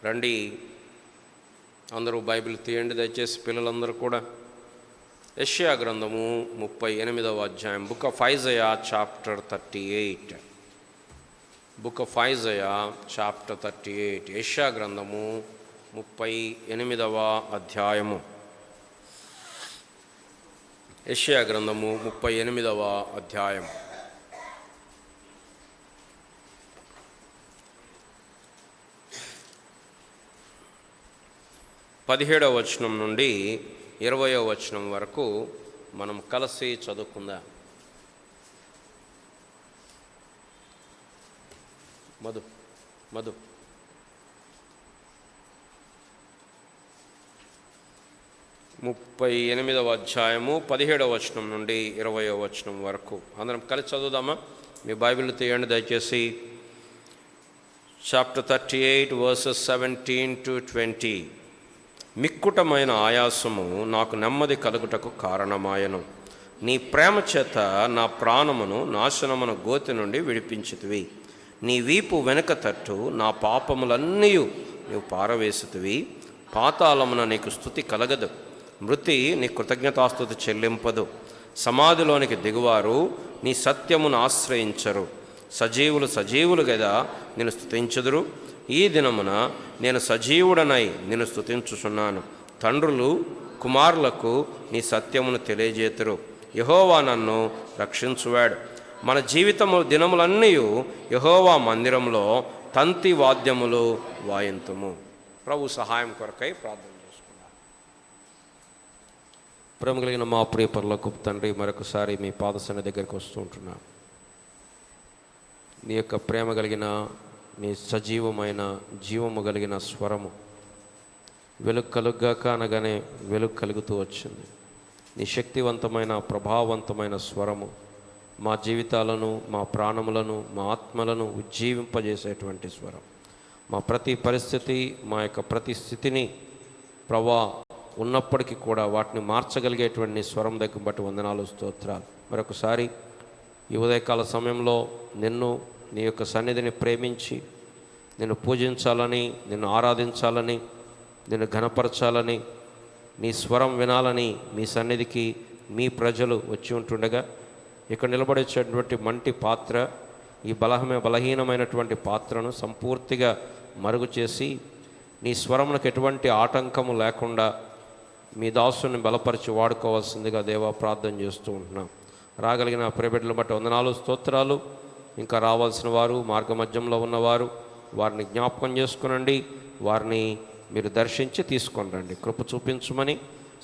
రండి, అందరూ బైబిల్ తీయండి దయచేసి, పిల్లలందరూ కూడా. యెషయా గ్రంథము 38వ అధ్యాయం, book of Isaiah chapter 38. Book of Isaiah chapter 38. యెషయా గ్రంథము 38వ అధ్యాయము. యెషయా గ్రంథము 38వ అధ్యాయం. పదిహేడవ వచనం నుండి 20వ వచనం వరకు మనం కలిసి చదువుకుందాం. మధు 38వ అధ్యాయము 17వ వచనం నుండి 20వ వచనం వరకు అందరం కలిసి చదువుదామా? మీ బైబిల్ తీయండి దయచేసి. Chapter 38 verses 17 to 20. మిక్కుటమైన ఆయాసము నాకు నెమ్మది కలుగుటకు కారణమాయను. నీ ప్రేమ చేత నా ప్రాణమును నాశనమున గోతి నుండి విడిపించితివి. నీ వీపు వెనుక తట్టు నా పాపములన్నీ నీవు పారవేసితివి. పాతాళమున నీకు స్తుతి కలగదు, మృతి నీ కృతజ్ఞతాస్తుతి చెల్లింపదు. సమాధిలోనికి దిగువారు నీ సత్యమును ఆశ్రయించరు. సజీవులు గదా నేను స్తుతించుదురు. ఈ దినమున నేను సజీవుడనై నేను స్తుతించుచున్నాను. తండ్రులు కుమారులకు నీ సత్యమును తెలియజేతురు. యెహోవా నన్ను రక్షించువాడు. మన జీవితము దినములన్నీ యెహోవా మందిరంలో తంతి వాద్యములు వాయింతుము. ప్రభు సహాయం కొరకై ప్రార్థన చేసుకున్నాను. ప్రేమ కలిగిన మా ప్రియ పరలోకపు తండ్రి, మరొకసారి మీ పాదసన దగ్గరికి వస్తూ ఉంటున్నాను. నీ యొక్క ప్రేమ కలిగిన, నీ సజీవమైన జీవము కలిగిన స్వరము వెలుగు కలుగ్గాక అనగానే వెలుగు కలుగుతూ వచ్చింది. నీ శక్తివంతమైన ప్రభావవంతమైన స్వరము మా జీవితాలను, మా ప్రాణములను, మా ఆత్మలను ఉజ్జీవింపజేసేటువంటి స్వరం. మా ప్రతి పరిస్థితి, మా యొక్క ప్రతి స్థితిని ఉన్నప్పటికీ కూడా వాటిని మార్చగలిగేటువంటి స్వరం దగ్గర బట్టి వందనాలు, స్తోత్రాలు. మరొకసారి ఈ ఉదయకాల సమయంలో నిన్ను, నీ యొక్క సన్నిధిని ప్రేమించి నిన్ను పూజించాలని, నిన్ను ఆరాధించాలని, నిన్ను ఘనపరచాలని, నీ స్వరం వినాలని మీ సన్నిధికి మీ ప్రజలు వచ్చి ఉంటుండగా, ఇక్కడ నిలబడేటటువంటి మంటి పాత్ర, ఈ బలహీనమైనటువంటి పాత్రను సంపూర్తిగా మరుగు చేసి నీ స్వరమునకు ఎటువంటి ఆటంకము లేకుండా మీ దాసుని బలపరిచి వాడుకోవాల్సిందిగా దేవా ప్రార్థన చేస్తూ ఉంటున్నాం. రాగలిగిన ప్రియబిడ్డలను బట్టి వందనాలు, స్తోత్రాలు. ఇంకా రావాల్సిన వారు, మార్గమధ్యంలో ఉన్నవారు, వారిని జ్ఞాపకం చేసుకునండి. వారిని మీరు దర్శించి తీసుకొని రండి. కృప చూపించమని,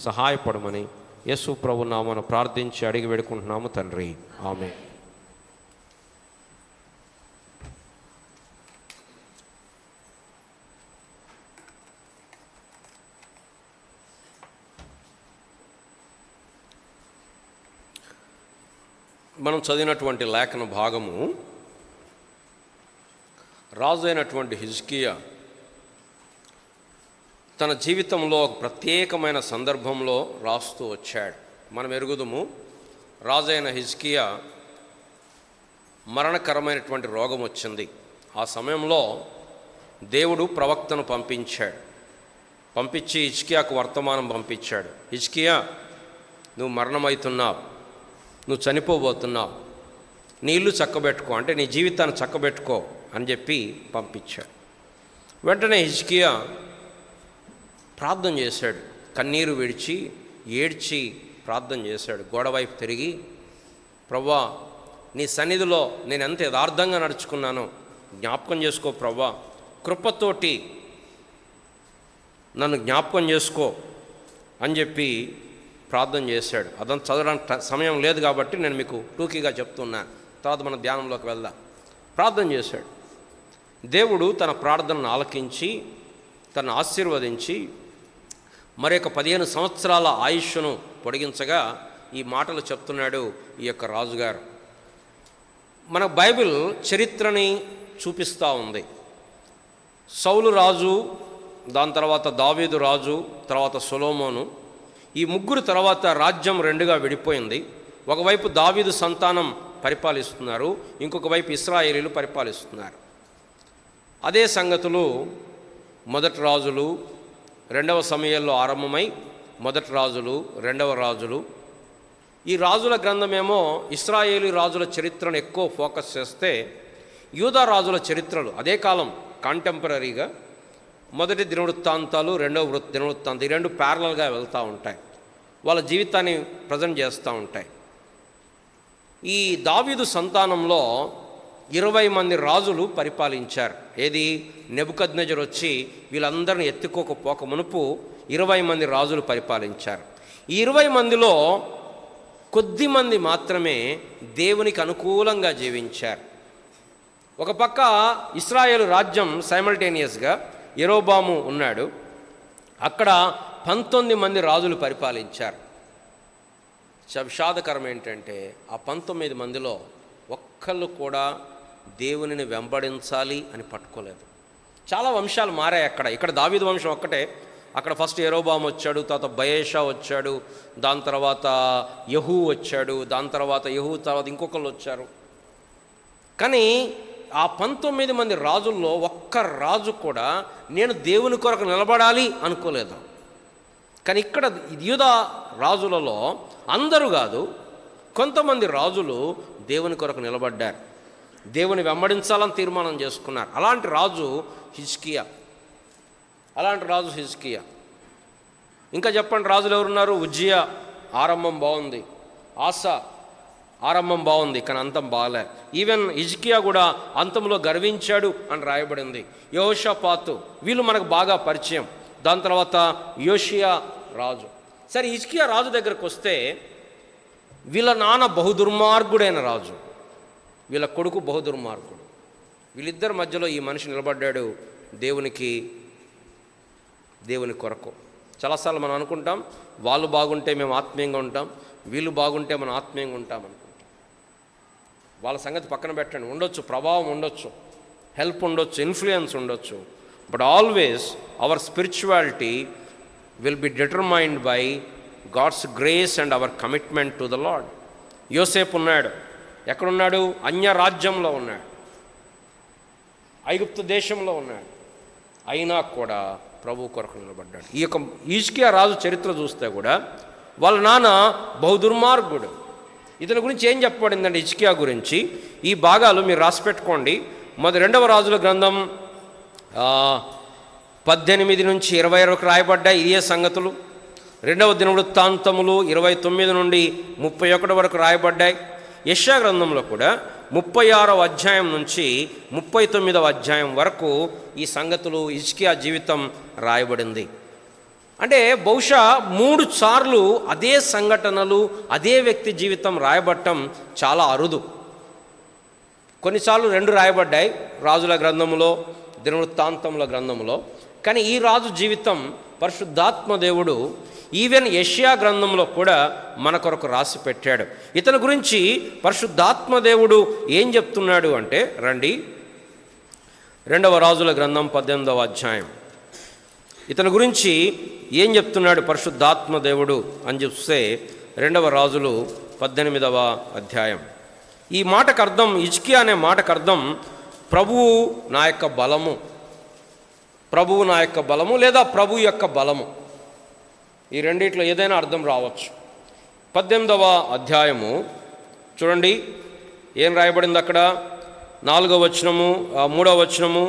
సహాయపడమని యేసు ప్రభు నామమున ప్రార్థించి అడిగి వేడుకుంటున్నాము తండ్రి, ఆమేన్. మనం చదివినటువంటి లేఖన భాగము రాజు అయినటువంటి హిజ్కియా తన జీవితంలో ఒక ప్రత్యేకమైన సందర్భంలో రాస్తూ వచ్చాడు. మనం ఎరుగుదుము, రాజు అయిన హిజ్కియా మరణకరమైనటువంటి రోగం వచ్చింది. ఆ సమయంలో దేవుడు ప్రవక్తను పంపించి హిజ్కియాకు వర్తమానం పంపించాడు. హిజ్కియా, నువ్వు మరణమవుతున్నావు, నువ్వు చనిపోబోతున్నావు, నీ ఇల్లు చక్కబెట్టుకో, అంటే నీ జీవితాన్ని చక్కబెట్టుకో అని చెప్పి పంపించాడు. వెంటనే హిజ్కియా ప్రార్థన చేశాడు. కన్నీరు విడిచి ఏడ్చి ప్రార్థన చేశాడు. గోడవైపు తిరిగి, ప్రభువా, నీ సన్నిధిలో నేను ఎంత యథార్థంగా నడుచుకున్నానో జ్ఞాపకం చేసుకో ప్రభువా, కృపతోటి నన్ను జ్ఞాపకం చేసుకో అని చెప్పి ప్రార్థన చేశాడు. అదంతా చదవడానికి సమయం లేదు కాబట్టి నేను మీకు టూకీగా చెప్తున్నాను, తర్వాత మన ధ్యానంలోకి వెళ్దాం. ప్రార్థన చేశాడు. దేవుడు తన ప్రార్థనను ఆలకించి తను ఆశీర్వదించి మరి యొక్క 15 సంవత్సరాల ఆయుష్ను పొడిగించగా ఈ మాటలు చెప్తున్నాడు ఈ యొక్క రాజుగారు. మన బైబిల్ చరిత్రని చూపిస్తూ ఉంది. సౌలు రాజు, దాని తర్వాత దావీదు రాజు, తర్వాత సొలొమోను, ఈ ముగ్గురు తర్వాత రాజ్యం రెండుగా విడిపోయింది. ఒకవైపు దావీదు సంతానం పరిపాలిస్తున్నారు, ఇంకొక వైపు ఇశ్రాయేలీలు పరిపాలిస్తున్నారు. అదే సంగతులు మొదటి రాజులు, రెండవ సమయాల్లో ఆరంభమై మొదటి రాజులు, రెండవ రాజులు. ఈ రాజుల గ్రంథమేమో ఇశ్రాయేలు రాజుల చరిత్రను ఎక్కువ ఫోకస్ చేస్తే, యూదా రాజుల చరిత్రలు అదే కాలం కాంటెంపరీగా మొదటి దినవృత్తాంతాలు, రెండవ దినవృత్తాంతం, ఈ రెండు ప్యారలల్గా వెళ్తూ ఉంటాయి, వాళ్ళ జీవితాన్ని ప్రజెంట్ చేస్తూ ఉంటాయి. ఈ దావీదు సంతానంలో 20 మంది రాజులు పరిపాలించారు. ఏది, నెబుకద్నెజరు వచ్చి వీళ్ళందరిని ఎత్తుకోకపోక మునుపు 20 మంది రాజులు పరిపాలించారు. ఈ 20 మందిలో కొద్ది మంది మాత్రమే దేవునికి అనుకూలంగా జీవించారు. ఒక పక్క ఇశ్రాయేలు రాజ్యం సైమల్టేనియస్గా యెరోబాము ఉన్నాడు, అక్కడ 19 మంది రాజులు పరిపాలించారు. విషాదకరం ఏంటంటే ఆ 19 మందిలో ఒక్కళ్ళు కూడా దేవునిని వెంబడించాలి అని పట్టుకోలేదు. చాలా వంశాలు మారాయి అక్కడ. ఇక్కడ దావీదు వంశం ఒక్కటే, అక్కడ ఫస్ట్ యెరోబాము వచ్చాడు, తర్వాత బయేషా వచ్చాడు, దాని తర్వాత యెహూ వచ్చాడు, దాని తర్వాత యెహూ తర్వాత ఇంకొకళ్ళు వచ్చారు. కానీ ఆ 19 మంది రాజుల్లో ఒక్క రాజు కూడా నేను దేవుని కొరకు నిలబడాలి అనుకోలేదు. కానీ ఇక్కడ యూదా రాజులలో అందరూ కాదు, కొంతమంది రాజులు దేవుని కొరకు నిలబడ్డారు, దేవుని వెంబడించాలని తీర్మానం చేసుకున్నారు. అలాంటి రాజు హిజ్కియా. ఇంకా చెప్పండి, రాజులు ఎవరున్నారు? ఉజ్జియా, ఆరంభం బాగుంది. ఆసా, ఆరంభం బాగుంది కానీ అంతం బాగలే. ఈవెన్ హిజ్కియా కూడా అంతంలో గర్వించాడు అని రాయబడింది. యెహోషాపాతు, వీళ్ళు మనకు బాగా పరిచయం. దాని తర్వాత యోషియా రాజు. సరే, హిజ్కియా రాజు దగ్గరకు వస్తే వీళ్ళ నాన్న బహుదుర్మార్గుడైన రాజు, వీళ్ళ కొడుకు బహుదుర్మార్గుడు. వీళ్ళిద్దరి మధ్యలో ఈ మనిషి నిలబడ్డాడు దేవుని కొరకు. చాలాసార్లు మనం అనుకుంటాం వాళ్ళు బాగుంటే మేము ఆత్మీయంగా ఉంటాం, వీళ్ళు బాగుంటే మనం ఆత్మీయంగా ఉంటాం అనుకుంటాం. వాళ్ళ సంగతి పక్కన పెట్టండి, ఉండొచ్చు, ప్రభావం ఉండొచ్చు, హెల్ప్ ఉండొచ్చు, ఇన్ఫ్లుయెన్స్ ఉండొచ్చు, but always our spirituality will be determined by God's grace and our commitment to the Lord. యోసేపు ఉన్నాడు, ఎక్కడున్నాడు? అన్య రాజ్యంలో ఉన్నాడు, ఐగుప్తు దేశంలో ఉన్నాడు, అయినా కూడా ప్రభు కొరకు నిలబడ్డాడు. ఈ యొక్క హిజ్కియా రాజు చరిత్ర చూస్తే కూడా వాళ్ళ నాన్న బహుదుర్మార్గుడు. ఇతని గురించి ఏం చెప్పబడిందండి హిజ్కియా గురించి? ఈ భాగాలు మీరు రాసిపెట్టుకోండి. రెండవ రాజుల గ్రంథం 18 నుంచి 20 వరకు రాయబడ్డాయి ఇదే సంగతులు. రెండవ దినవృత్తాంతములు 29 నుండి 31 వరకు రాయబడ్డాయి. యెషయా గ్రంథంలో కూడా 36వ అధ్యాయం నుంచి 39వ అధ్యాయం వరకు ఈ సంగతులు, హిజ్కియా జీవితం రాయబడింది. అంటే బహుశా 3 సార్లు అదే సంఘటనలు, అదే వ్యక్తి జీవితం రాయబడటం చాలా అరుదు. కొన్నిసార్లు 2 రాయబడ్డాయి, రాజుల గ్రంథములో, దినవృత్తాంతముల గ్రంథములో. కానీ ఈ రాజు జీవితం పరిశుద్ధాత్మ దేవుడు ఈవెన్ యెషయా గ్రంథంలో కూడా మన కొరకు రాసి పెట్టాడు. ఇతని గురించి పరిశుద్ధాత్మ దేవుడు ఏం చెప్తున్నాడు అంటే, రండి, రెండవ రాజుల గ్రంథం 18వ అధ్యాయం. ఇతని గురించి ఏం చెప్తున్నాడు పరిశుద్ధాత్మ దేవుడు అని చూస్తే, రెండవ రాజులు 18వ అధ్యాయం. ఈ మాటకు అర్థం, హిజ్కియా అనే మాటకు అర్థం ప్రభువు నా యొక్క బలము, ప్రభువు నా యొక్క బలము లేదా ప్రభు యొక్క బలము. ఈ రెండిట్లో ఏదైనా అర్థం రావచ్చు. 18వ అధ్యాయము చూడండి ఏం రాయబడింది అక్కడ. 4వ వచనము, 3వ వచనము.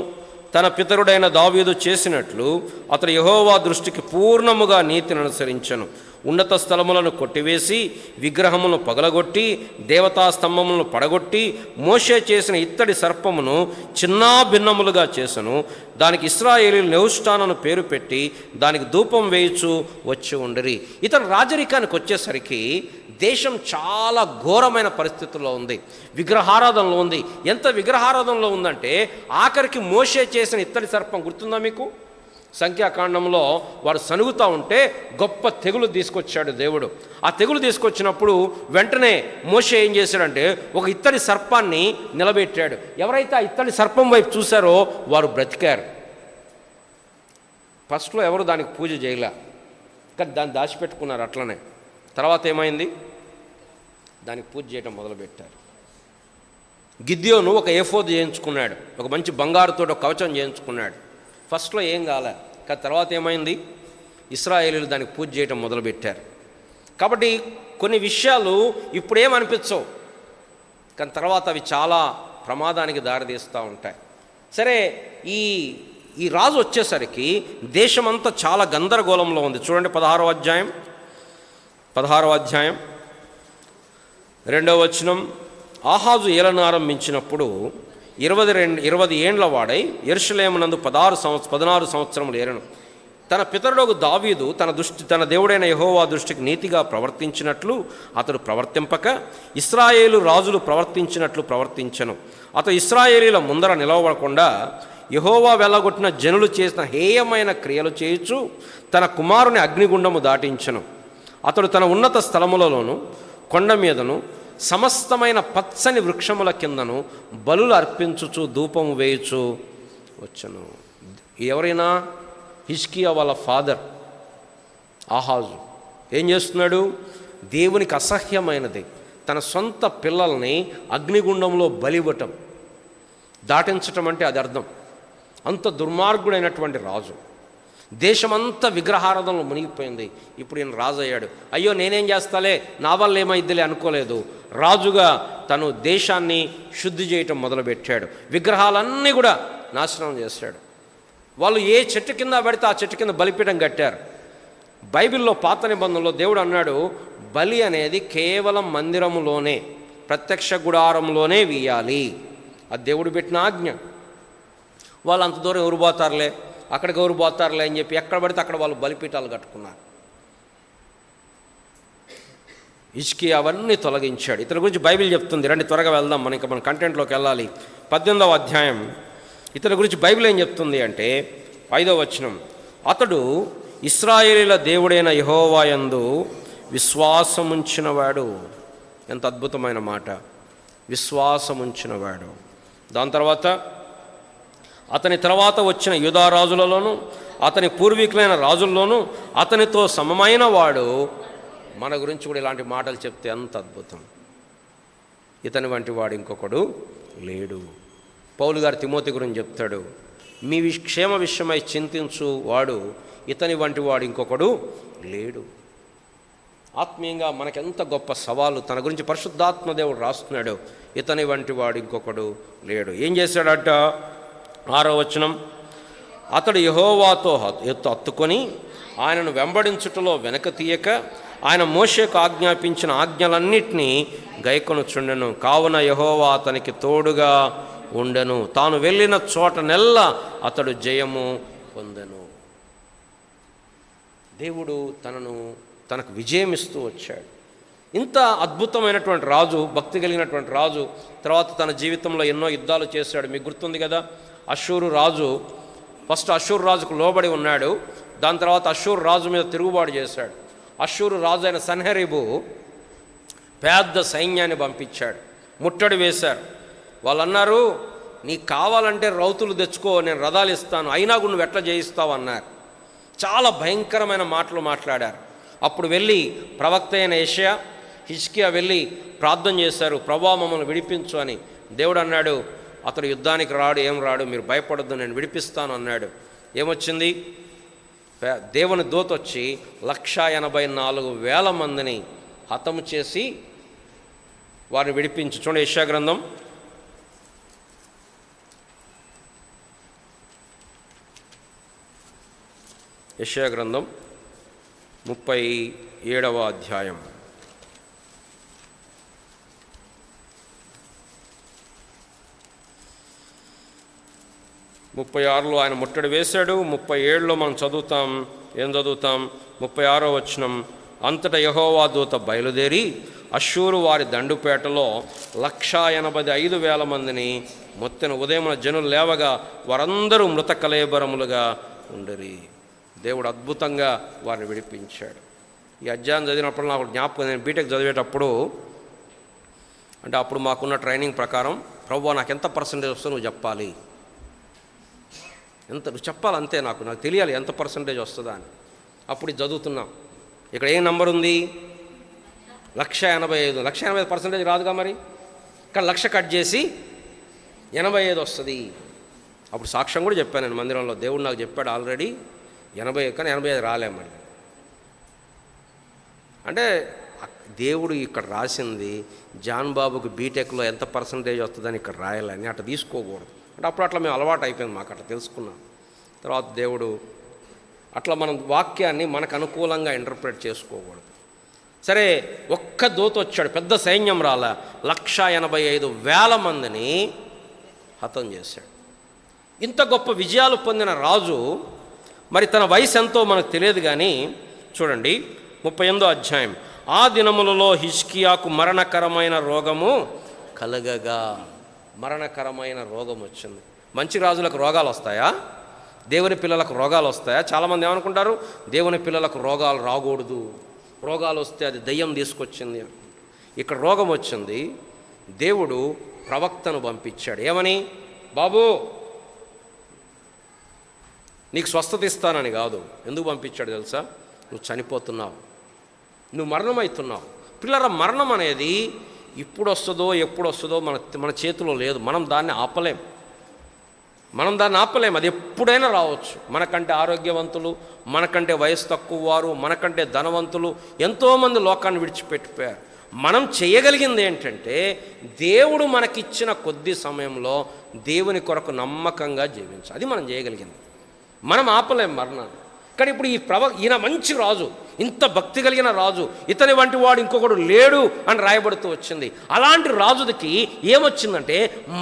తన పితరుడైన దావీదు చేసినట్లు అతడు యెహోవా దృష్టికి పూర్ణముగా నీతిని అనుసరించెను. ఉన్నత స్థలములను కొట్టివేసి విగ్రహములను పగలగొట్టి దేవతా స్తంభములను పడగొట్టి మోషే చేసిన ఇత్తడి సర్పమును చిన్నా భిన్నములుగా చేసెను. దానికి ఇశ్రాయేలీయులు నెహుష్టానను పేరు పెట్టి దానికి ధూపం వేయుచు వచ్చి ఉండిరి. ఇతను రాజరికానికి వచ్చేసరికి దేశం చాలా ఘోరమైన పరిస్థితుల్లో ఉంది, విగ్రహారాధనలో ఉంది. ఎంత విగ్రహారాధనలో ఉందంటే ఆఖరికి మోషే చేసిన ఇత్తడి సర్పం గుర్తుందా మీకు? సంఖ్యాకాండంలో వారు సనుగుతూ ఉంటే గొప్ప తెగులు తీసుకొచ్చాడు దేవుడు. ఆ తెగులు తీసుకొచ్చినప్పుడు వెంటనే మోషే ఏం చేశాడంటే ఒక ఇత్తడి సర్పాన్ని నిలబెట్టాడు. ఎవరైతే ఆ ఇత్తడి సర్పం వైపు చూశారో వారు బ్రతికారు. ఫస్ట్లో ఎవరు దానికి పూజ చేయలే, కానీ దాన్ని దాచిపెట్టుకున్నారు అట్లనే. తర్వాత ఏమైంది? దానికి పూజ చేయడం మొదలుపెట్టారు. గిద్యోను ఒక ఏఫోదు చేయించుకున్నాడు, ఒక మంచి బంగారుతో ఒక కవచం చేయించుకున్నాడు. ఫస్ట్లో ఏం కాలే, కానీ తర్వాత ఏమైంది, ఇశ్రాయేలీయులు దానికి పూజ చేయటం మొదలుపెట్టారు. కాబట్టి కొన్ని విషయాలు ఇప్పుడేమనిపించవు, కానీ తర్వాత అవి చాలా ప్రమాదానికి దారితీస్తూ ఉంటాయి. సరే, ఈ రాజు వచ్చేసరికి దేశమంతా చాలా గందరగోళంలో ఉంది. చూడండి 16వ అధ్యాయం 2వ వచనం. ఆహాజు ఏలనారంభించినప్పుడు 20 ఏండ్ల వాడై యెరూషలేమునందు 16 సంవత్సరములు ఏలెను. తన పితరుడగు దావీదు తన దేవుడైన యెహోవా దృష్టికి నీతిగా ప్రవర్తించినట్లు అతడు ప్రవర్తింపక ఇశ్రాయేలు రాజులు ప్రవర్తించినట్లు ప్రవర్తించెను. అతడు ఇశ్రాయేలీల ముందర నిలవకుండా యెహోవా వెళ్ళగొట్టిన జనులు చేసిన హేయమైన క్రియలు చేయుచు తన కుమారుని అగ్నిగుండము దాటించెను. అతడు తన ఉన్నత స్థలములలోను కొండ మీదను సమస్తమైన పచ్చని వృక్షముల కిందను బలులు అర్పించుచు ధూపము వేయుచు వచ్చను. ఎవరైనా హిజ్కియా వాళ్ళ ఫాదర్ ఆహాజు ఏం చేస్తున్నాడు? దేవునికి అసహ్యమైనది తన సొంత పిల్లల్ని అగ్నిగుండంలో బలివ్వటం, దాటించటం అంటే అది అర్థం. అంత దుర్మార్గుడైనటువంటి రాజు, దేశమంతా విగ్రహారాధనలో మునిగిపోయింది. ఇప్పుడు ఈయన రాజు అయ్యాడు. అయ్యో నేనేం చేస్తాలే, నా వల్ల ఏమైద్దిలే అనుకోలేదు. రాజుగా తను దేశాన్ని శుద్ధి చేయటం మొదలుపెట్టాడు. విగ్రహాలన్నీ కూడా నాశనం చేశాడు. వాళ్ళు ఏ చెట్టు కింద పెడితే ఆ చెట్టు కింద బలిపీఠం కట్టారు. బైబిల్లో పాత నిబంధనలో దేవుడు అన్నాడు, బలి అనేది కేవలం మందిరములోనే, ప్రత్యక్ష గుడారంలోనే వేయాలి. అది దేవుడు పెట్టిన ఆజ్ఞ. వాళ్ళు అంత దూరం ఎవరు పోతారులే, అక్కడికి ఎవరు పోతారులే అని చెప్పి ఎక్కడ పడితే అక్కడ వాళ్ళు బలిపీఠాలు కట్టుకున్నారు. హిజ్కియా అవన్నీ తొలగించాడు. ఇతని గురించి బైబిల్ చెప్తుంది. రండి త్వరగా వెళ్దాం, మన కంటెంట్లోకి వెళ్ళాలి. 18వ అధ్యాయం ఇతని గురించి బైబిల్ ఏం చెప్తుంది అంటే 5వ వచనం. అతడు ఇశ్రాయేలీల దేవుడైన యెహోవా యందు విశ్వాసముంచినవాడు. ఎంత అద్భుతమైన మాట, విశ్వాసముంచినవాడు. దాని తర్వాత అతని తర్వాత వచ్చిన యూదా రాజులలోనూ అతని పూర్వీకులైన రాజుల్లోనూ అతనితో సమమైన వాడు. మన గురించి కూడా ఇలాంటి మాటలు చెప్తే అంత అద్భుతం. ఇతని వంటి వాడు ఇంకొకడు లేడు. పౌలు గారు తిమోతి గురించి చెప్తాడు, మీ క్షేమ విషయమై చింతించు వాడు ఇతని వంటి వాడు ఇంకొకడు లేడు. ఆత్మీయంగా మనకెంత గొప్ప సవాలు. తన గురించి పరిశుద్ధాత్మ దేవుడు రాస్తున్నాడు, ఇతని వంటి వాడు ఇంకొకడు లేడు. ఏం చేశాడట? 6వ వచనం. అతడు యెహోవాతో హత్తుకొని ఆయనను వెంబడించుటలో వెనక తీయక ఆయన మోషేకు ఆజ్ఞాపించిన ఆజ్ఞలన్నిటినీ గైకొనుచుండెను. కావున యెహోవా అతనికి తోడుగా ఉండెను. తాను వెళ్ళిన చోటనెల్లా అతడు జయము పొందెను. దేవుడు తనకు విజయం ఇస్తూ వచ్చాడు. ఇంత అద్భుతమైనటువంటి రాజు, భక్తి కలిగినటువంటి రాజు, తర్వాత తన జీవితంలో ఎన్నో యుద్ధాలు చేశాడు. మీకు గుర్తుంది కదా, అష్షూరు రాజు, ఫస్ట్ అష్షూరు రాజుకు లోబడి ఉన్నాడు. దాని తర్వాత అష్షూరు రాజు మీద తిరుగుబాటు చేశాడు. అష్షూరు రాజు అయిన సన్హెరీబు పెద్ద సైన్యాన్ని పంపించాడు, ముట్టడి వేశారు. వాళ్ళు అన్నారు, నీకు కావాలంటే రౌతులు తెచ్చుకో, నేను రథాలు ఇస్తాను, అయినా కూడా నువ్వు ఎట్లా చేయిస్తావు అన్నారు. చాలా భయంకరమైన మాటలు మాట్లాడారు. అప్పుడు వెళ్ళి ప్రవక్త అయిన యెషయా, హిజ్కియా వెళ్ళి ప్రార్థన చేశారు, ప్రభువా మమ్మల్ని విడిపించు అని. దేవుడు అన్నాడు, అతడు యుద్ధానికి రాడు, ఏం రాడు, మీరు భయపడొద్దు, నేను విడిపిస్తాను అన్నాడు. ఏమొచ్చింది? దేవుని దూత వచ్చి 184,000 మందిని హతము చేసి వారిని విడిపించి. చూడండి యెషయా గ్రంథం 37వ అధ్యాయం 36లో ఆయన ముట్టడి వేశాడు. 37లో మనం చదువుతాం, ఏం చదువుతాం? 36వ వచనం. అంతటా యెహోవా దూత బయలుదేరి అష్షూరు వారి దండుపేటలో 185,000 మందిని మొత్తం ఉదయమున జనులు లేవగా వారందరూ మృత కళేబరములుగా ఉండరి. దేవుడు అద్భుతంగా వారిని విడిపించాడు. ఈ అధ్యాయం చదివినప్పుడు నాకు జ్ఞాపకం, నేను బీటెక్ చదివేటప్పుడు, అంటే అప్పుడు మాకున్న ట్రైనింగ్ ప్రకారం, ప్రభువా నాకు ఎంత పర్సంటేజ్ వస్తుందో నువ్వు చెప్పాలి, నువ్వు చెప్పాలి, అంతే, నాకు తెలియాలి ఎంత పర్సంటేజ్ వస్తుందా అని. అప్పుడు ఇది చదువుతున్నాం. ఇక్కడ ఏం నంబర్ ఉంది? 185. 185% రాదుగా మరి. ఇక్కడ 1,00,000 కట్ చేసి 85 వస్తుంది. అప్పుడు సాక్ష్యం కూడా చెప్పాను నేను మందిరంలో, దేవుడు నాకు చెప్పాడు ఆల్రెడీ 80, కానీ 85 రాలేమని. అంటే దేవుడు ఇక్కడ రాసింది జాన్ బాబుకి బీటెక్లో ఎంత పర్సంటేజ్ వస్తుందని ఇక్కడ రాయాలని అట్లా తీసుకోకూడదు. అంటే అప్పుడు అట్లా మేము అలవాటు అయిపోయింది, మాకు అట్లా తెలుసుకున్నాం. తర్వాత దేవుడు అట్లా మనం వాక్యాన్ని మనకు అనుకూలంగా ఇంటర్ప్రిట్ చేసుకోకూడదు. సరే, ఒక్క దూత వచ్చాడు, పెద్ద సైన్యం రాల, 185,000 మందిని హతం చేశాడు. ఇంత గొప్ప విజయాలు పొందిన రాజు మరి తన వయసు ఎంతో మనకు తెలియదు. కానీ చూడండి 38వ అధ్యాయం, ఆ దినములలో హిజ్కియాకు మరణకరమైన రోగము కలగగా. మరణకరమైన రోగం వచ్చింది. మంచి రాజులకు రోగాలు వస్తాయా? దేవుని పిల్లలకు రోగాలు వస్తాయా? చాలామంది ఏమనుకుంటారు, దేవుని పిల్లలకు రోగాలు రాకూడదు, రోగాలు వస్తే అది దయ్యం తీసుకొచ్చింది. ఇక్కడ రోగం వచ్చింది, దేవుడు ప్రవక్తను పంపించాడు. ఏమని? బాబు నీకు స్వస్థత ఇస్తానని కాదు. ఎందుకు పంపించాడు తెలుసా? నువ్వు చనిపోతున్నావు, నువ్వు మరణమవుతున్నావు. పిల్లల మరణం అనేది ఇప్పుడు వస్తుందో ఎప్పుడు వస్తుందో మన చేతిలో లేదు. మనం దాన్ని ఆపలేం. అది ఎప్పుడైనా రావచ్చు. మనకంటే ఆరోగ్యవంతులు, మనకంటే వయసు తక్కువ వారు, మనకంటే ధనవంతులు ఎంతోమంది లోకాన్ని విడిచిపెట్టిపోయారు. మనం చేయగలిగింది ఏంటంటే దేవుడు మనకిచ్చిన కొద్ది సమయంలో దేవుని కొరకు నమ్మకంగా జీవించాలి. అది మనం చేయగలిగింది. మనం ఆపలేం మరణాన్ని. కానీ ఇప్పుడు ఈయన మంచి రాజు, ఇంత భక్తి కలిగిన రాజు, ఇతని వంటి వాడు ఇంకొకడు లేడు అని రాయబడుతూ వచ్చింది. అలాంటి రాజుకి ఏమొచ్చిందంటే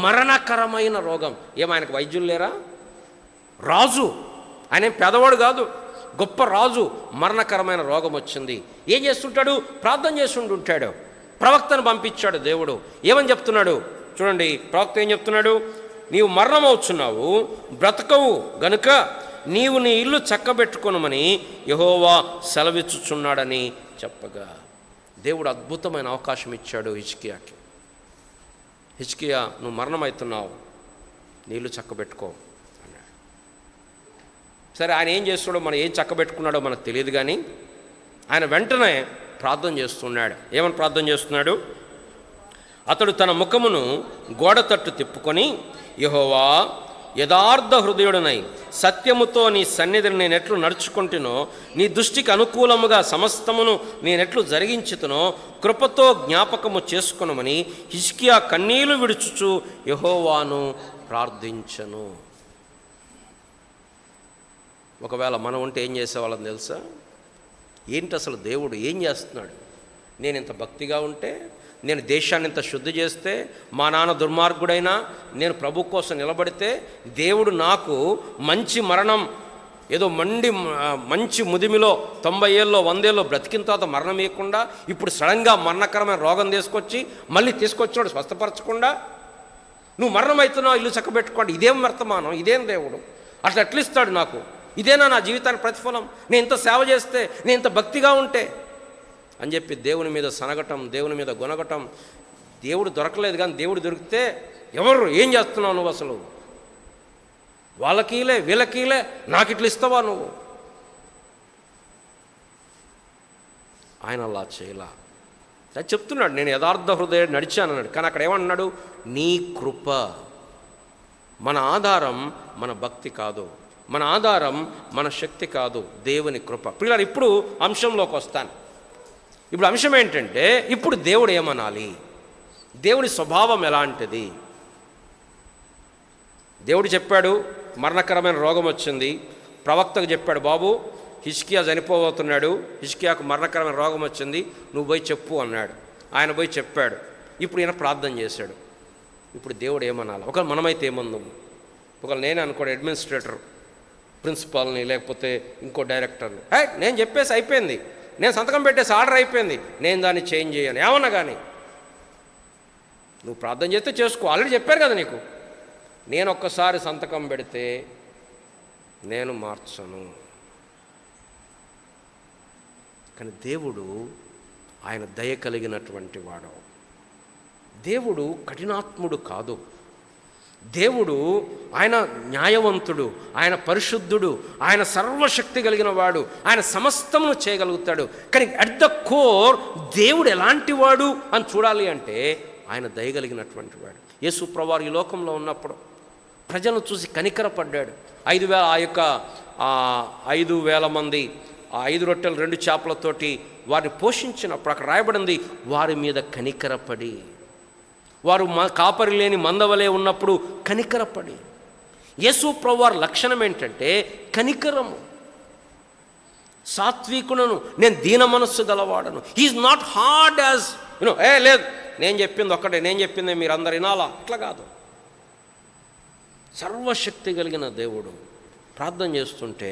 మరణకరమైన రోగం. ఆయనకు వైద్యులు లేరా? రాజు, ఆయన పేదవాడు కాదు, గొప్ప రాజు. మరణకరమైన రోగం వచ్చింది. ఏం చేస్తుంటాడు? ప్రార్థన చేస్తుంటాడు. ప్రవక్తను పంపించాడు దేవుడు. ఏమని చెప్తున్నాడు చూడండి, ప్రవక్త ఏం చెప్తున్నాడు? నీవు మరణం అవుతున్నావు, బ్రతకవు గనుక నీవు నీ ఇల్లు చక్కబెట్టుకొనమని యెహోవా సెలవిచ్చుచున్నాడని చెప్పగా దేవుడు అద్భుతమైన అవకాశం ఇచ్చాడు హిజ్కియాకి. హిజ్కియా, నువ్వు మరణమవుతున్నావు, నీ ఇల్లు చక్కబెట్టుకో అన్నాడు. సరే, ఆయన ఏం చేస్తున్నాడో, మనం ఏం చక్కబెట్టుకున్నాడో మనకు తెలియదు. కానీ ఆయన వెంటనే ప్రార్థన చేస్తున్నాడు. ఏమని ప్రార్థన చేస్తున్నాడు? అతడు తన ముఖమును గోడ తట్టు తిప్పుకొని, యెహోవా, యథార్థ హృదయుడనై సత్యముతో నీ సన్నిధిని నేనెట్లు నడుచుకుంటునో, నీ దృష్టికి అనుకూలముగా సమస్తమును నేనెట్లు జరిగించుతునో కృపతో జ్ఞాపకము చేసుకొనమని హిజ్కియా కన్నీళ్లు విడుచుచు యెహోవాను ప్రార్థించను. ఒకవేళ మనం ఉంటే ఏం చేసేవాళ్ళని తెలుసా? ఏంటి అసలు దేవుడు ఏం చేస్తున్నాడు? నేను ఇంత భక్తిగా ఉంటే, నేను దేశాన్ని ఇంత శుద్ధి చేస్తే, మా నాన్న దుర్మార్గుడైనా నేను ప్రభు కోసం నిలబడితే, దేవుడు నాకు మంచి మరణం, ఏదో మంచి ముదిమిలో 90 ఏళ్ళలో 100 ఏళ్ళలో బ్రతికిన తర్వాత మరణం ఇవ్వకుండా, ఇప్పుడు సడన్గా మరణకరమైన రోగం తీసుకొచ్చి మళ్ళీ తీసుకొచ్చినాడు స్వస్థపరచకుండా, నువ్వు మరణం అవుతున్నావు, ఇల్లు చక్కబెట్టుకోండి. ఇదేం వర్తమానం? ఇదేం దేవుడు? అట్లా ఎట్లిస్తాడు నాకు? ఇదేనా నా జీవితానికి ప్రతిఫలం? నేను ఇంత సేవ చేస్తే, నేను ఇంత భక్తిగా ఉంటే అని చెప్పి దేవుని మీద సనగటం, దేవుని మీద గొనగటం. దేవుడు దొరకలేదు, కానీ దేవుడు దొరికితే ఎవరు ఏం చేస్తున్నావు నువ్వు? అసలు వాళ్ళకీలే వీళ్ళకీలే, నాకు ఇట్లా ఇస్తావా నువ్వు? ఆయన అలా చేయలా. చెప్తున్నాడు, నేను యథార్థ హృదయం నడిచాను అన్నాడు. కానీ అక్కడ ఏమన్నాడు? నీ కృప. మన ఆధారం మన భక్తి కాదు, మన ఆధారం మన శక్తి కాదు, దేవుని కృప. పిల్లలు, ఇప్పుడు అంశంలోకి వస్తాను. ఇప్పుడు అంశం ఏంటంటే, ఇప్పుడు దేవుడు ఏమనాలి? దేవుడి స్వభావం ఎలాంటిది? దేవుడు చెప్పాడు, మరణకరమైన రోగం వచ్చింది. ప్రవక్తకు చెప్పాడు, బాబు హిజ్కియా చనిపోతున్నాడు, హిజ్కియాకు మరణకరమైన రోగం వచ్చింది, నువ్వు పోయి చెప్పు అన్నాడు. ఆయన పోయి చెప్పాడు. ఇప్పుడు ఈయన ప్రార్థన చేశాడు. ఇప్పుడు దేవుడు ఏమనాలి? ఒకవేళ మనమైతే ఏమందాము? ఒకవేళ నేనే అనుకోండి, అడ్మినిస్ట్రేటర్, ప్రిన్సిపాల్ని, లేకపోతే ఇంకో డైరెక్టర్ని, నేను చెప్పేసి అయిపోయింది, నేను సంతకం పెట్టేసి ఆర్డర్ అయిపోయింది, నేను దాన్ని చేంజ్ చేయను ఏమన్నా. కానీ నువ్వు ప్రార్థన చేస్తే చేసుకో, ఆల్రెడీ చెప్పారు కదా నీకు. నేను ఒక్కసారి సంతకం పెడితే నేను మార్చను. కానీ దేవుడు, ఆయన దయ కలిగినటువంటి వాడు. దేవుడు కఠినాత్ముడు కాదు. దేవుడు ఆయన న్యాయవంతుడు, ఆయన పరిశుద్ధుడు, ఆయన సర్వశక్తి కలిగిన వాడు, ఆయన సమస్తమును చేయగలుగుతాడు. కానీ అట్ ద కోర్ దేవుడు ఎలాంటి వాడు అని చూడాలి అంటే ఆయన దయగలిగినటువంటి వాడు. యేసు ప్రభువు ఈ లోకంలో ఉన్నప్పుడు ప్రజలను చూసి కనికరపడ్డాడు. 5,000 ఆ యొక్క 5,000 మంది ఆ 5 రొట్టెలు 2 చేపలతోటి వారిని పోషించినప్పుడు అక్కడ రాయబడింది, వారి మీద కనికరపడి, వారు కాపరి లేని మందవలే ఉన్నప్పుడు కనికరపడి. యేసు ప్రభువారి లక్షణం ఏంటంటే కనికరము. సాత్వికులను, నేను దీన మనస్సు గలవాడను. హీఈస్ నాట్ హార్డ్ యాజ్ లేదు నేను చెప్పింది ఒక్కటే, నేను చెప్పింది మీరు అందరు వినాలా, అట్లా కాదు. సర్వశక్తి కలిగిన దేవుడు. ప్రార్థన చేస్తుంటే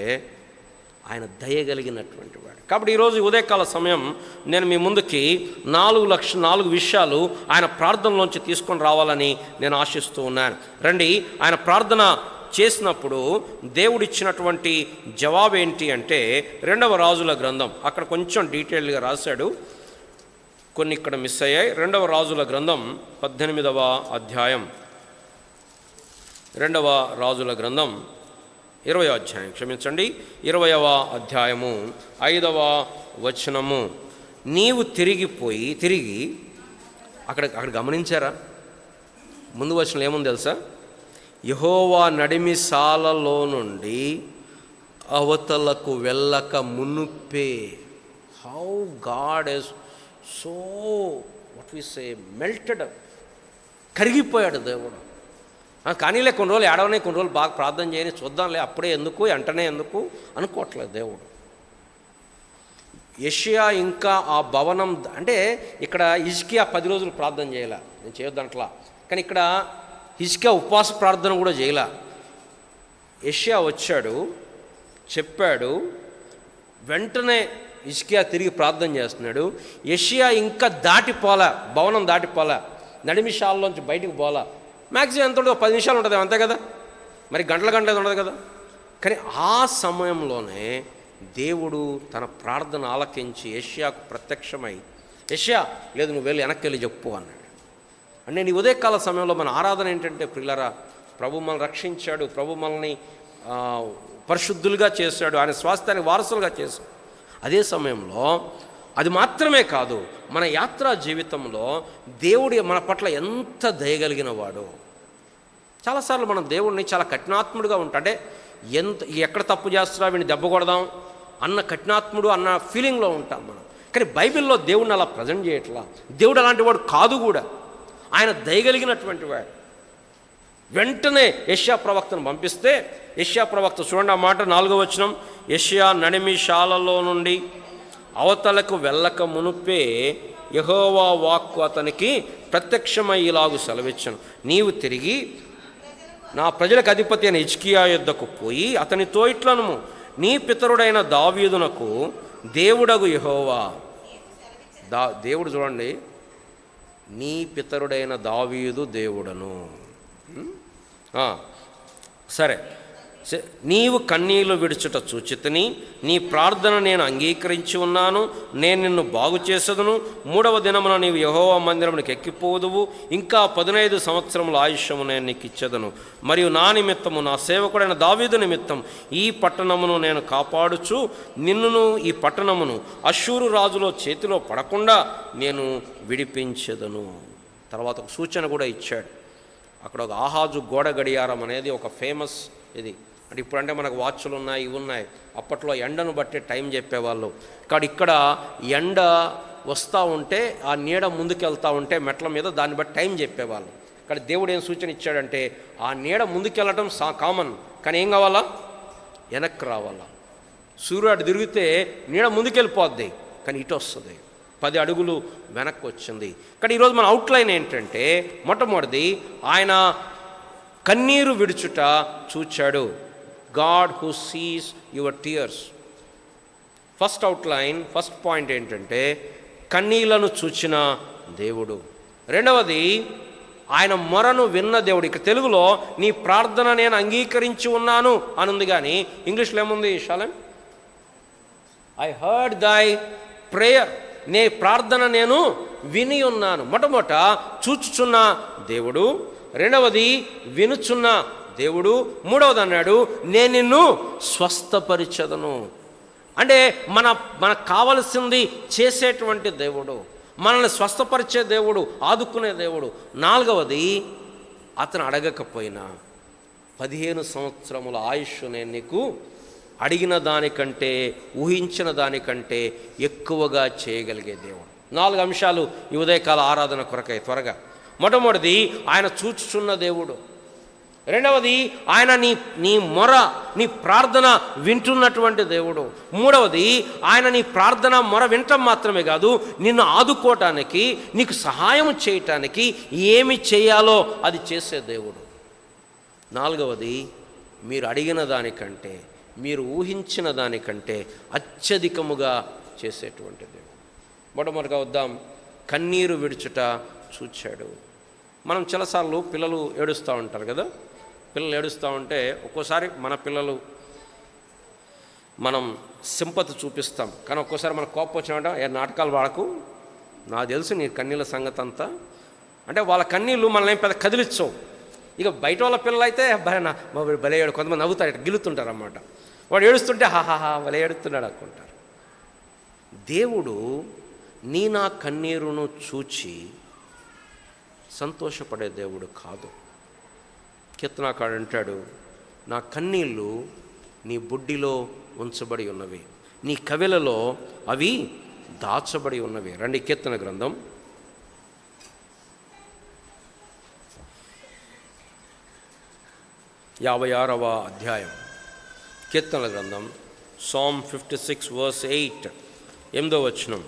ఆయన దయగలిగినటువంటి వాడు. కాబట్టి ఈరోజు ఉదయకాల సమయం నేను మీ ముందుకి 4 విషయాలు ఆయన ప్రార్థనలోంచి తీసుకొని రావాలని నేను ఆశిస్తూ ఉన్నాను. రండి, ఆయన ప్రార్థన చేసినప్పుడు దేవుడిచ్చినటువంటి జవాబు ఏంటి అంటే 2వ రాజుల గ్రంథం, అక్కడ కొంచెం డీటెయిల్గా రాశాడు, కొన్ని ఇక్కడ మిస్ అయ్యాయి. 2వ రాజుల గ్రంథం 18వ అధ్యాయం, 2వ రాజుల గ్రంథం 20వ అధ్యాయం, క్షమించండి, 20వ అధ్యాయము 5వ వచనము. నీవు తిరిగి అక్కడ గమనించారా? ముందు వచనం ఏముంది తెలుసా? యెహోవా నడిమిశాలలో నుండి అవతలకు వెళ్ళక మునుపే. How God is so what we say melted, కరిగిపోయాడు దేవుడు. కానీలే కొన్ని రోజులు ఏడవనే, కొన్ని రోజులు బాగా ప్రార్థన చేయని, చూద్దాంలే అప్పుడే ఎందుకు, వెంటనే ఎందుకు అనుకోవట్లేదు దేవుడు. యెషయా ఇంకా ఆ భవనం అంటే ఇక్కడ హిజ్కియా 10 రోజులు ప్రార్థన చేయాల, నేను చేయొద్దంట్లా, కానీ ఇక్కడ హిజ్కియా ఉపవాస ప్రార్థన కూడా చేయాల. యెషయా వచ్చాడు, చెప్పాడు, వెంటనే హిజ్కియా తిరిగి ప్రార్థన చేస్తున్నాడు. యెషయా ఇంకా దాటిపోలా, భవనం దాటిపోలా, నడిమిషాల్లోంచి బయటికి పోలా. మ్యాక్సిమం ఎంత ఉండదు, 10 నిమిషాలు ఉంటుంది అంతే కదా, మరి గంటల ఉండదు కదా. కానీ ఆ సమయంలోనే దేవుడు తన ప్రార్థన ఆలకించి యెషయాకు ప్రత్యక్షమై, యెషయా లేదు నువ్వు వెళ్ళి వెనక్కి వెళ్ళి చెప్పు అన్నాడు. అంటే నీ ఉదయకాల సమయంలో మన ఆరాధన ఏంటంటే ప్రియులారా, ప్రభు మనల్ని రక్షించాడు, ప్రభు మనల్ని పరిశుద్ధులుగా చేశాడు, ఆయన స్వాస్థ్యానికి వారసులుగా చేశాడు. అదే సమయంలో అది మాత్రమే కాదు, మన యాత్రా జీవితంలో దేవుడి మన పట్ల ఎంత దయగలిగిన వాడు. చాలాసార్లు మనం దేవుడిని చాలా కఠినాత్ముడుగా ఉంటాం, అంటే ఎక్కడ తప్పు చేస్తున్నా వీడిని దెబ్బ కొడదాం అన్న కఠినాత్ముడు అన్న ఫీలింగ్లో ఉంటాం మనం. కానీ బైబిల్లో దేవుడిని అలా ప్రజెంట్ చేయట్లా. దేవుడు అలాంటి వాడు కాదు కూడా, ఆయన దయగలిగినటువంటి వాడు. వెంటనే యెషయా ప్రవక్తను పంపిస్తే, యెషయా ప్రవక్త చూడండి ఆ మాట, 4వ వచనం, యెషయా నడిమిశాలలో నుండి అవతలకు వెళ్ళక మునుపే యెహోవా వాక్కు అతనికి ప్రత్యక్షమై ఇలాగు సెలవిచ్చను, నీవు తిరిగి నా ప్రజలకు అధిపతి అయిన హిజ్కియా యొద్దకు పోయి అతనితో ఇట్లనుము, నీ పితరుడైన దావీదునకు దేవుడగు యెహోవా, దేవుడు చూడండి, నీ పితరుడైన దావీదు దేవుడను. సరే, నీవు కన్నీళ్లు విడుచుట చూచితిని, నీ ప్రార్థన నేను అంగీకరించి ఉన్నాను, నేను నిన్ను బాగు చేసేదను. 3వ దినమున నీవు యెహోవా మందిరమునికి ఎక్కిపోదువు, ఇంకా 15 సంవత్సరముల ఆయుష్యము నేను నీకు ఇచ్చేదను. మరియు నా నిమిత్తము, నా సేవకుడైన దావీదు నిమిత్తం ఈ పట్టణమును నేను కాపాడుచు నిన్నును ఈ పట్టణమును అష్షూరు రాజులో చేతిలో పడకుండా నేను విడిపించెదను. తర్వాత ఒక సూచన కూడా ఇచ్చాడు. అక్కడ ఒక ఆహాజు గోడ గడియారం అనేది ఒక ఫేమస్ ఇది. అంటే ఇప్పుడంటే మనకు వాచ్లు ఉన్నాయి, ఇవి ఉన్నాయి, అప్పట్లో ఎండను బట్టి టైం చెప్పేవాళ్ళు. కానీ ఇక్కడ ఎండ వస్తూ ఉంటే ఆ నీడ ముందుకెళ్తూ ఉంటే మెట్ల మీద దాన్ని బట్టి టైం చెప్పేవాళ్ళు. ఇక్కడ దేవుడు ఏం సూచన ఇచ్చాడంటే ఆ నీడ ముందుకెళ్ళటం కామన్, కానీ ఏం కావాలా, వెనక్కి రావాలా. సూర్యుడు తిరిగితే నీడ ముందుకెళ్ళిపోద్ది, కానీ ఇటు వస్తుంది, 10 అడుగులు వెనక్కి వచ్చింది. కానీ ఈరోజు మన అవుట్లైన్ ఏంటంటే, మొట్టమొదటిది ఆయన కన్నీరు విడుచుట చూచాడు. God who sees your tears. First outline, first point ఏంటంటే కన్నీళ్లను చూచిన దేవుడు. రెండవది ఆయన మొరను విన్న దేవుడు. ఇక తెలుగులో నీ ప్రార్థన నేను అంగీకరించి ఉన్నాను అనుంది, కానీ ఇంగ్లీష్లో ఏముంది షాలెన్? ఐ హర్డ్ దై ప్రేయర్. నీ ప్రార్థన నేను విని ఉన్నాను. మొట్టమొదట చూచుచున్న దేవుడు, రెండవది వినుచున్న దేవుడు, మూడవది అన్నాడు నేను నిన్ను స్వస్థపరిచెదను. అంటే మనకు కావలసింది చేసేటువంటి దేవుడు, మనల్ని స్వస్థపరిచే దేవుడు, ఆదుకునే దేవుడు. నాలుగవది అతను అడగకపోయినా 15 సంవత్సరముల ఆయుష్ నేను నీకు అడిగిన దానికంటే ఊహించిన దానికంటే ఎక్కువగా చేయగలిగే దేవుడు. 4 అంశాలు ఈ ఉదయకాల ఆరాధన కొరకై త్వరగా. మొట్టమొదటిది, ఆయన చూచుచున్న దేవుడు. రెండవది, ఆయన నీ మొర, నీ ప్రార్థన వింటున్నటువంటి దేవుడు. మూడవది, ఆయన నీ ప్రార్థన మొర వింటం మాత్రమే కాదు, నిన్ను ఆదుకోవటానికి, నీకు సహాయం చేయటానికి ఏమి చేయాలో అది చేసే దేవుడు. నాలుగవది, మీరు అడిగిన దానికంటే, మీరు ఊహించిన దానికంటే అత్యధికముగా చేసేటువంటి దేవుడు. మొట్టమొదటిగా వద్దాం, కన్నీరు విడుచుట చూచాడు. మనం చాలాసార్లు పిల్లలు ఏడుస్తూ ఉంటారు కదా. పిల్లలు ఏడుస్తూ ఉంటే ఒక్కోసారి మన పిల్లలు మనం సింపతి చూపిస్తాం, కానీ ఒక్కోసారి మన కోపం వచ్చినట్ట నాటకాలు వాడకు, నాకు తెలుసు నీ కన్నీళ్ళ సంగతి అంతా అంటే వాళ్ళ కన్నీళ్ళు మనల్ని పెద్ద కదిలించవు. ఇక బయట వాళ్ళ పిల్లలు అయితే భలే ఏడు, కొంతమంది నవ్వుతారు, గిలుతుంటారు అన్నమాట. వాడు ఏడుస్తుంటే హాహాహా భలే ఏడుస్తున్నాడు అనుకుంటారు. దేవుడు నా కన్నీరును చూచి సంతోషపడే దేవుడు కాదు. కీర్తనాకారుడు అంటాడు, నా కన్నీళ్ళు నీ బుడ్డిలో ఉంచబడి ఉన్నవి, నీ కవిలలో అవి దాచబడి ఉన్నవి. రండి, కీర్తన గ్రంథం 56వ అధ్యాయం. కీర్తన గ్రంథం Psalm 56 verse 8, 8వ వచనం.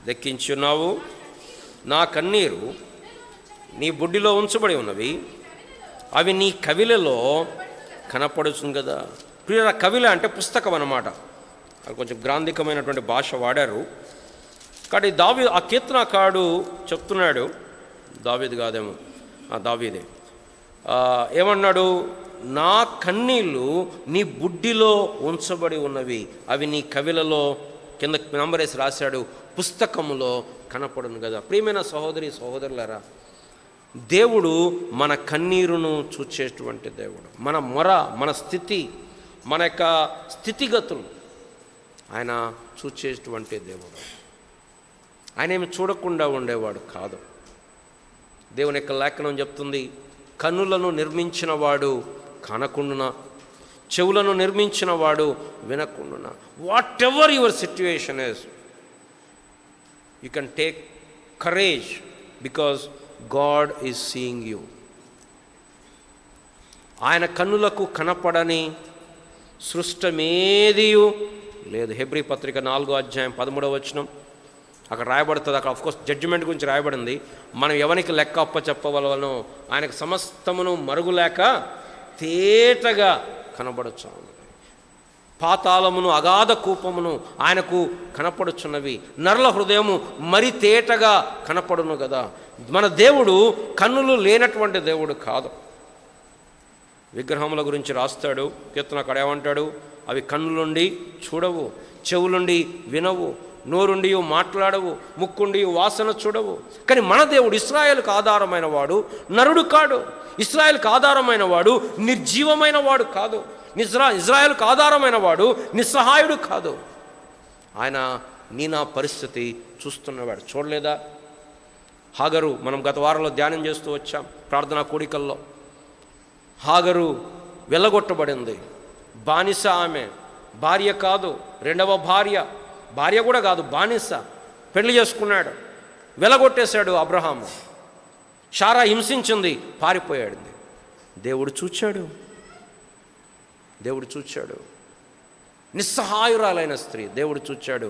దక్కించున్నావు, నా కన్నీరు నీ బుడ్డిలో ఉంచబడి ఉన్నవి, అవి నీ కవిలలో కనపడుతుంది కదా. ప్రియుల, కవిల అంటే పుస్తకం అన్నమాట. అది కొంచెం గ్రాంధికమైనటువంటి భాష వాడారు. కాబట్టి ఆ కీర్తనకారుడు చెప్తున్నాడు, దావీదు కాదేమో, దావీదే, ఏమన్నాడు, నా కన్నీళ్ళు నీ బుడ్డిలో ఉంచబడి ఉన్నవి, అవి నీ కవిలలో, కింద నంబరేసి రాశాడు, పుస్తకములో కనపడును కదా. ప్రియమైన సహోదరి సహోదరులారా, దేవుడు మన కన్నీరును చూచేటువంటి దేవుడు. మన మొర, మన స్థితి, మన యొక్క స్థితిగతులు ఆయన చూచేటువంటి దేవుడు. ఆయన ఏమి చూడకుండా ఉండేవాడు కాదు. దేవుని యొక్క లేఖనం చెప్తుంది, కన్నులను నిర్మించిన వాడు కనకుండునా, చెవులను నిర్మించిన వాడు వినకుండునా. Whatever your situation is, you can take courage because God is seeing you. ఆయన కన్నులకు కనపడని సృష్టమేదియు లేదు. హెబ్రీ పత్రిక 4వ అధ్యాయం 13వ వచనం అక్కడ రాయబడుతుంది. అక్కడ ఆఫ్కోర్స్ జడ్జిమెంట్ గురించి రాయబడింది. మనం ఎవరికి లెక్క అప్ప చెప్పవలనో ఆయనకు సమస్తమును మరుగులేక తేటగా కనబడచ్చు. పాతాళమును అగాధ కూపమును ఆయనకు కనపడుచున్నవి, నరుల హృదయము మరి తేటగా కనపడును కదా. మన దేవుడు కన్నులు లేనటువంటి దేవుడు కాదు. విగ్రహముల గురించి రాస్తాడు కీర్తనకారుడు, ఏమంటాడు, అవి కన్నులుండి చూడవు, చెవులుండి వినవు, నోరుండి మాట్లాడవు, ముక్కుండి వాసన చూడవు. కానీ మన దేవుడు ఇశ్రాయేలుకు ఆధారమైన వాడు నరుడు కాడు. ఇశ్రాయేలుకు ఆధారమైన వాడు నిర్జీవమైన వాడు కాదు. ఇజ్రాయేలుకు ఆధారమైన వాడు నిస్సహాయుడు కాదు. ఆయన నా పరిస్థితి చూస్తున్నవాడు. చూడలేదా? హాగరు, మనం గత వారంలో ధ్యానం చేస్తూ వచ్చాం ప్రార్థనా కూడికల్లో. హాగరు వెళ్ళగొట్టబడింది, బానిస. ఆమె భార్య కాదు, రెండవ భార్య కూడా కాదు, బానిస. పెళ్లి చేసుకున్నాడు, వెలగొట్టేశాడు అబ్రహాము. షారా హింసించింది, పారిపోయాడు. దేవుడు చూచాడు. నిస్సహాయురాలైన స్త్రీ దేవుడు చూచాడు.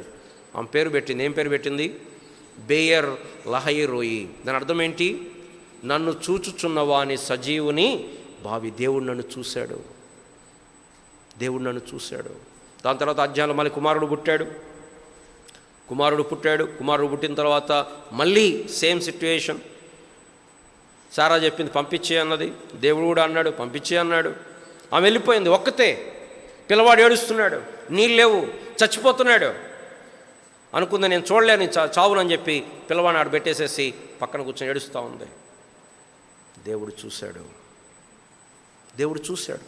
ఆమె పేరు పెట్టింది. ఏం పేరు పెట్టింది? బేయర్ లహయి రోయి. దాని అర్థం ఏంటి? నన్ను చూచుచున్నవాని సజీవుని భావి. దేవుడు నన్ను చూశాడు. దాని తర్వాత అధ్యాయంలో మళ్ళీ కుమారుడు పుట్టాడు. కుమారుడు పుట్టిన తర్వాత మళ్ళీ సేమ్ సిట్యుయేషన్. సారా చెప్పింది పంపించే అన్నది, దేవుడు కూడా అన్నాడు పంపించే అన్నాడు. ఆమె వెళ్ళిపోయింది ఒక్కతే. పిల్లవాడు ఏడుస్తున్నాడు, నీళ్ళు లేవు, చచ్చిపోతున్నాడు. అనుకుంది నేను చూడలేని చావునని చెప్పి పిల్లవాడిని ఆడ పెట్టేసేసి పక్కన కూర్చొని ఏడుస్తూ ఉంది. దేవుడు చూశాడు.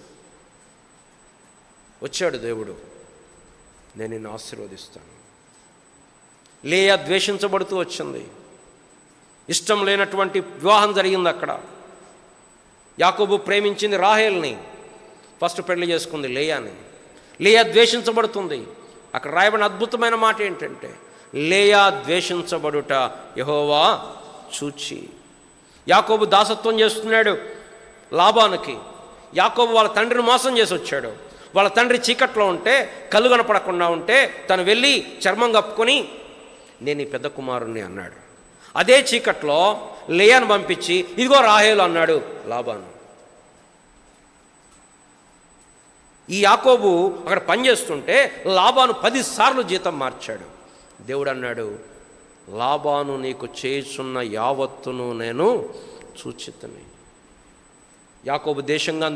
వచ్చాడు దేవుడు, నేను నిన్ను ఆశీర్వదిస్తాను. లేయా ద్వేషించబడుతూ వచ్చింది. ఇష్టం లేనటువంటి వివాహం జరిగింది అక్కడ. యాకోబు ప్రేమించింది రాహేల్ని, ఫస్ట్ పెళ్లి చేసుకుంది లేయాని. లేయా ద్వేషించబడుతుంది. అక్కడ రాయబడిన అద్భుతమైన మాట ఏంటంటే, లేయా ద్వేషించబడుట యెహోవా చూచి. యాకోబు దాసత్వం చేస్తున్నాడు లాబానుకి. యాకోబు వాళ్ళ తండ్రిని మోసం చేసి వచ్చాడు. వాళ్ళ తండ్రి చీకట్లో ఉంటే, కళ్ళు కనపడకుండా ఉంటే తను వెళ్ళి చర్మం కప్పుకొని నేను ఈ పెద్ద కుమారుణ్ణి అన్నాడు. అదే చీకట్లో లేయాను పంపించి ఇదిగో రాహేలు అన్నాడు లాబాను. ఈ యాకోబు అక్కడ పనిచేస్తుంటే లాబాను 10 సార్లు జీతం మార్చాడు. దేవుడు అన్నాడు, లాబాను నీకు చేయుచున్న యావత్తును నేను చూచితిని. యాకోబు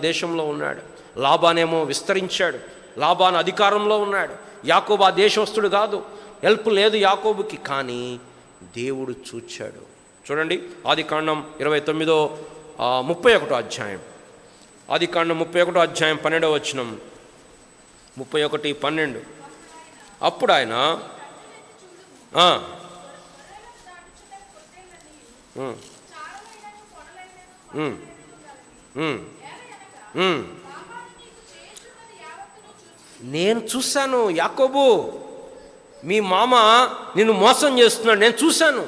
దేశంలో ఉన్నాడు, లాబానేమో విస్తరించాడు. లాబాను అధికారంలో ఉన్నాడు. యాకోబు ఆ దేశస్తుడు కాదు, హెల్ప్ లేదు యాకోబుకి. కానీ దేవుడు చూచాడు. చూడండి, ఆదికాండం 31 అధ్యాయం, ఆదికాండం 31 అధ్యాయం 12వ వచనం, 31:12. అప్పుడు ఆయన నేను చూశాను యాకోబు, మీ మామ నిన్ను మోసం చేస్తున్నాడు, నేను చూశాను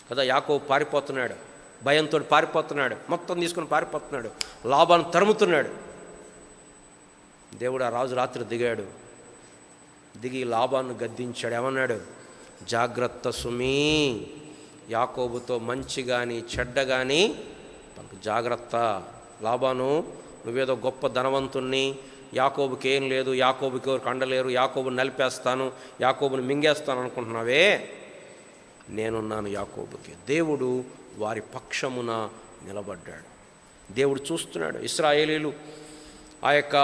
కదా. యాకోబు పారిపోతున్నాడు, భయంతో పారిపోతున్నాడు, మొత్తం తీసుకుని పారిపోతున్నాడు, లాబాను తరుముతున్నాడు. దేవుడు ఆ రాజు రాత్రి దిగి లాబాను గద్దించాడు. ఏమన్నాడు? జాగ్రత్త సుమీ, యాకోబుతో మంచి కానీ చెడ్డ కానీ జాగ్రత్త. లాబాను, నువ్వేదో గొప్ప ధనవంతుణ్ణి, యాకోబుకి ఏం లేదు, యాకోబుకి ఎవరు కండలేరు, యాకోబుని నలిపేస్తాను, యాకోబుని మింగేస్తాను అనుకుంటున్నావే, నేనున్నాను యాకోబుకి. దేవుడు వారి పక్షమున నిలబడ్డాడు. దేవుడు చూస్తున్నాడు. ఇశ్రాయేలీలు ఆ యొక్క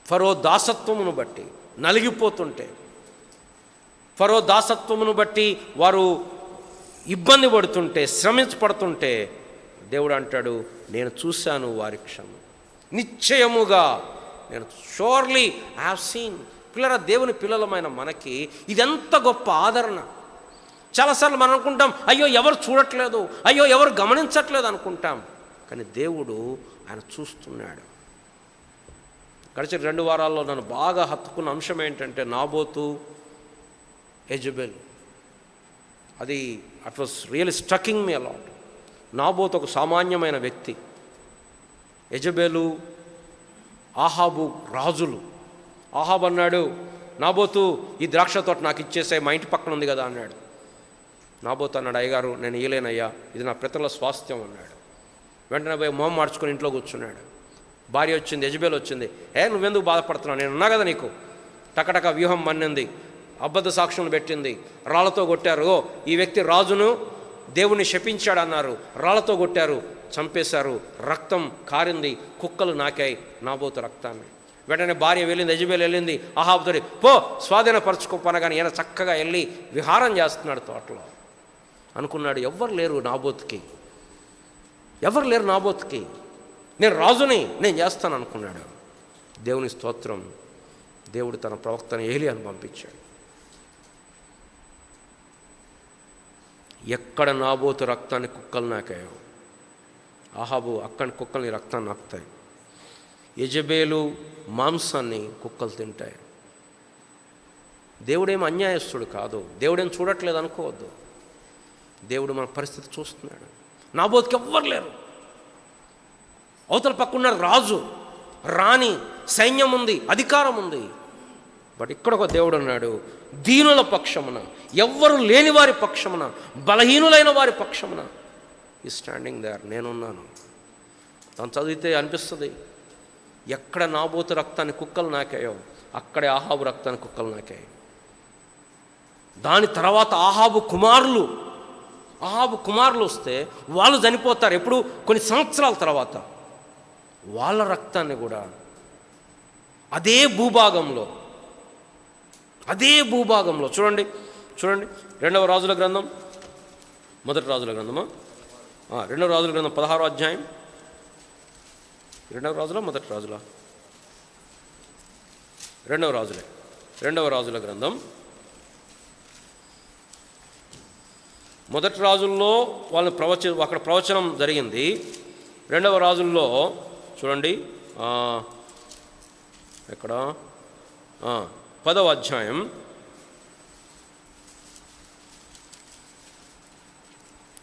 ఫరో దాసత్వమును బట్టి నలిగిపోతుంటే, ఫరో దాసత్వమును బట్టి వారు ఇబ్బంది పడుతుంటే, శ్రమించబడుతుంటే, దేవుడు అంటాడు, నేను చూశాను వారి క్షమ, నిశ్చయముగా నేను షోర్లీ ఐ హావ్ సీన్. దేవుని పిల్లలమైన మనకి ఇదెంత గొప్ప ఆదరణ. చాలాసార్లు మనం అనుకుంటాం, అయ్యో ఎవరు చూడట్లేదు, అయ్యో ఎవరు గమనించట్లేదు అనుకుంటాం. కానీ దేవుడు ఆయన చూస్తున్నాడు. గడిచిన 2 వారాల్లో నన్ను బాగా హత్తుకున్న అంశం ఏంటంటే నాబోతు, యెజబెల్. అది it was really striking me a lot. నాబోతు ఒక సామాన్యమైన వ్యక్తి, యెజబెలు, ఆహాబు రాజులు. ఆహాబు అన్నాడు, నాబోతు ఈ ద్రాక్ష తోట నాకు ఇచ్చేసే, మా ఇంటి పక్కన ఉంది కదా అన్నాడు. నాబోతు అన్నాడు, అయ్యగారు నేను ఇయ్యలేనయ్యా, ఇది నా పితరుల స్వాస్థ్యం అన్నాడు. వెంటనే పోయి మొహం మార్చుకొని ఇంట్లో కూర్చున్నాడు. భార్య వచ్చింది, యెజబెల్ వచ్చింది. నువ్వెందుకు బాధపడుతున్నావు, నేను ఉన్నా కదా నీకు. టకటక వ్యూహం మన్నింది, అబద్ధ సాక్ష్యం పెట్టింది, రాళ్లతో కొట్టారు. ఈ వ్యక్తి రాజును దేవుణ్ణి శపించాడు అన్నారు, రాళ్లతో కొట్టారు, చంపేశారు, రక్తం కారింది, కుక్కలు నాకాయి నాబోతు రక్తాన్ని. వెంటనే భార్య వెళ్ళింది, యెజబెల్ వెళ్ళింది ఆహాబుతోటి, పో స్వాధీనపరచుకోపనగానే ఈయన చక్కగా వెళ్ళి విహారం చేస్తున్నాడు తోటలో. అనుకున్నాడు, ఎవరు లేరు నాబోతుకి, నేను రాజుని, నేను చేస్తాను అనుకున్నాడు. దేవుని స్తోత్రం, దేవుడు తన ప్రవక్తను ఏలియాను పంపించాడు. ఎక్కడ నాబోతు రక్తాన్ని కుక్కలు నాకాయో, ఆహాబు అక్కడి కుక్కల్ని రక్తాన్ని నాకుతాయి. యెజబెలు మాంసాన్ని కుక్కలు తింటాయి. దేవుడేం అన్యాయస్తుడు కాదు, దేవుడేం చూడట్లేదు అనుకోవద్దు. దేవుడు మన పరిస్థితి చూస్తున్నాడు. నాబోతుకి ఎవ్వరు లేరు. అవతల పక్కన రాజు, రాణి, సైన్యం ఉంది, అధికారం ఉంది. బట్ ఇక్కడ ఒక దేవుడు ఉన్నాడు, దీనుల పక్షమున, ఎవ్వరు లేని వారి పక్షమున, బలహీనులైన వారి పక్షమున ఈ స్టాండింగ్ దేర్, నేనున్నాను. తను చదివితే అనిపిస్తుంది, ఎక్కడ నాబోతు రక్తాన్ని కుక్కలు నాకాయో అక్కడే ఆహాబు రక్తాన్ని కుక్కలు నాకాయి. దాని తర్వాత ఆహాబు కుమారులు వస్తే వాళ్ళు చనిపోతారు. ఎప్పుడు? కొన్ని సంవత్సరాల తర్వాత. వాళ్ళ రక్తాన్ని కూడా అదే భూభాగంలో చూడండి 2వ రాజుల గ్రంథం, మొదటి రాజుల గ్రంథమా, 2వ రాజుల గ్రంథం 16వ అధ్యాయం. 2వ రాజుల మొదటి రాజుల 2వ రాజుల గ్రంథం మొదటి రాజుల్లో వాళ్ళని అక్కడ ప్రవచనం జరిగింది. రెండవ రాజుల్లో చూడండి, ఎక్కడ 10వ అధ్యాయం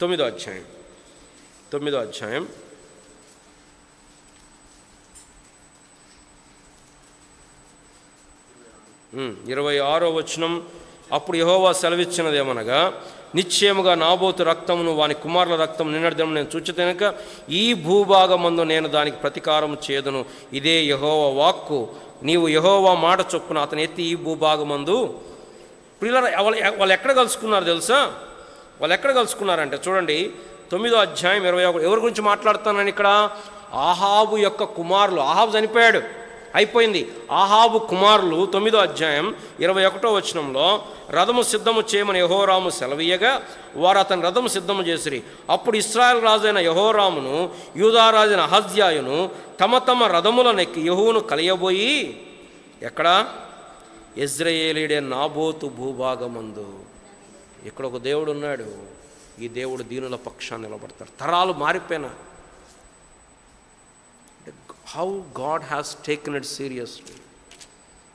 9వ అధ్యాయం 26వ వచనం. అప్పుడు యెహోవా సెలవిచ్చినదేమనగా, నిశ్చయముగా నాబోతు రక్తమును వాని కుమారుల రక్తం నిన్నటి దినం నేను చూచితేనక ఈ భూభాగమందు నేను దానికి ప్రతీకారం చేదును. ఇదే యెహోవా వాక్కు. నీవు యెహోవా మాట చొప్పున అతను ఎత్తి ఈ భూభాగమందు. పిల్లలు వాళ్ళు ఎక్కడ కలుసుకున్నారు తెలుసా? వాళ్ళు ఎక్కడ కలుసుకున్నారంటే చూడండి, 9వ అధ్యాయం 21. ఎవరి గురించి మాట్లాడుతున్నాను ఇక్కడ? ఆహాబు యొక్క కుమారులు. ఆహాబు చనిపోయాడు, అయిపోయింది. ఆహాబు కుమారులు 9వ అధ్యాయం 21వ వచనంలో, రథము సిద్ధము చేయమని యెహోరాము సెలవీయగా వారు అతని రథము సిద్ధము చేసిరి. అప్పుడు ఇశ్రాయేలు రాజైన యెహోరామును యూదారాజైన అహజ్యాయును తమ తమ రథములనెక్కి యెహూను కలియబోయి, ఎక్కడ? యెజ్రెయేలీడే నాబోతు భూభాగమందు. ఇక్కడ ఒక దేవుడు ఉన్నాడు, ఈ దేవుడు దీనుల పక్షాన్ని నిలబడతాడు. తరాలు మారిపోయినా how God has taken it seriously.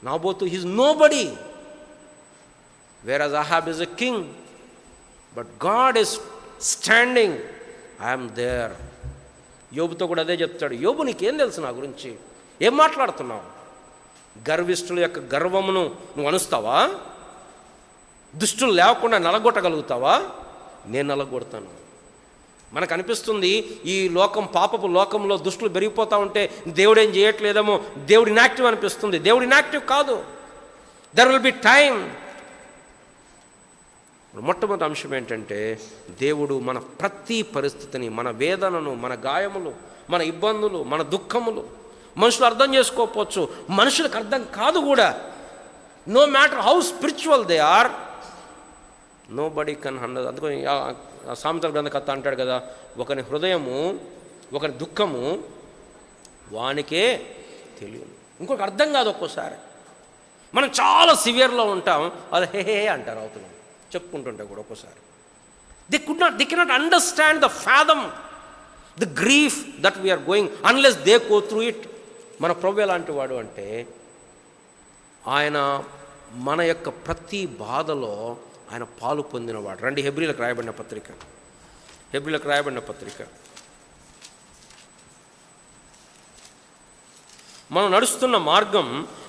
Naboth, he is nobody, whereas Ahab is a king, but God is standing. I am there. యోబుతో కూడా అదే చెప్తాడు. యోబు, నీకేం తెలుసు నా గురించి? ఏం మాట్లాడుతున్నావు? గర్విష్ఠుల యొక్క గర్వమును నువ్వు అణుస్తావా? దుష్టులు లేకుండా నలగొట్టగలుగుతావా? నేను నలగొడతాను. మనకు అనిపిస్తుంది ఈ లోకం, పాపపు లోకంలో దుష్టులు పెరిగిపోతూ ఉంటే దేవుడు ఏం చేయట్లేదేమో, దేవుడు ఇనాక్టివ్ అనిపిస్తుంది. దేవుడు ఇనాక్టివ్ కాదు. There will be time. మొట్టమొదటి అంశం ఏంటంటే, దేవుడు మన ప్రతి పరిస్థితిని, మన వేదనను, మన గాయములు, మన ఇబ్బందులు, మన దుఃఖములు మనుషులు అర్థం చేసుకోకపోవచ్చు, మనుషులకు అర్థం కాదు కూడా. No matter how spiritual they are, nobody can under. అందుకని సామెతల గ్రంథకర్త అంటాడు కదా, ఒకని హృదయము, ఒకని దుఃఖము వానికే తెలియదు. ఇంకొక అర్థం కాదు. ఒక్కోసారి మనం చాలా సివియర్లో ఉంటాం, అది హే అంటారు అవతల చెప్పుకుంటుంటే కూడా. ఒక్కోసారి they cannot understand the fathom the grief that we are going unless they go through it. మన ప్రభు ఎలాంటి వాడు అంటే, ఆయన మన యొక్క ప్రతి బాధలో ఆయన పాలు పొందినవాడు. రండి హెబ్రీలకు రాయబడిన పత్రిక. మనం నడుస్తున్న మార్గం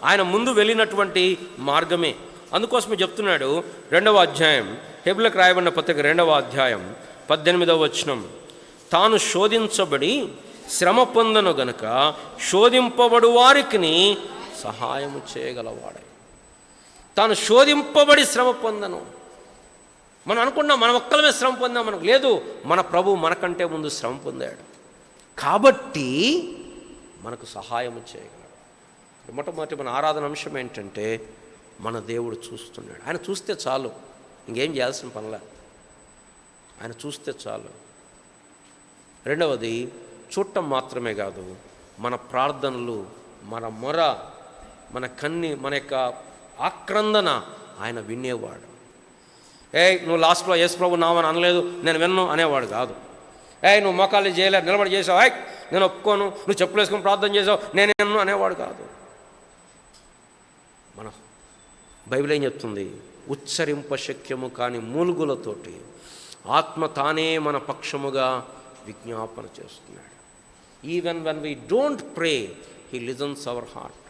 ఆయన ముందు వెళ్ళినటువంటి మార్గమే. అందుకోసమే చెప్తున్నాడు 2వ అధ్యాయం, హెబ్రీలకు రాయబడిన పత్రిక 2వ అధ్యాయం 18వ వచనం, తాను శోధించబడి శ్రమ పొందను గనుక శోధింపబడు వారికి సహాయము చేయగలవాడే. తాను శోధింపబడి శ్రమ పొందను. మనం అనుకున్నాం మనం ఒక్కలమే శ్రమ పొందాం, మనకు లేదు. మన ప్రభు మనకంటే ముందు శ్రమ పొందాడు కాబట్టి మనకు సహాయం చేయగలడు. మొట్టమొదటి మన ఆరాధన అంశం ఏంటంటే, మన దేవుడు చూస్తున్నాడు. ఆయన చూస్తే చాలు, ఇంకేం చేయాల్సిన పనిలే. ఆయన చూస్తే చాలు. రెండవది, చూడటం మాత్రమే కాదు, మన ప్రార్థనలు, మన మొర, మన యొక్క ఆక్రందన ఆయన వినేవాడు. నువ్వు లాస్ట్లో యేసు ప్రభు నామని అనలేదు, నేను విన్ను అనేవాడు కాదు. నువ్వు మోకాళ్ళు చేయలేదు, నిలబడి చేసావు, నేను ఒప్పుకోను, నువ్వు చెప్పులు వేసుకొని ప్రార్థన చేసావు, నేను విన్ను అనేవాడు కాదు. మన బైబిల్ ఏం చెప్తుంది? ఉచ్చరింప శక్యము కాని మూలుగులతోటి ఆత్మ తానే మన పక్షముగా విజ్ఞాపన చేస్తున్నాడు. Even when we don't pray, he listens our heart.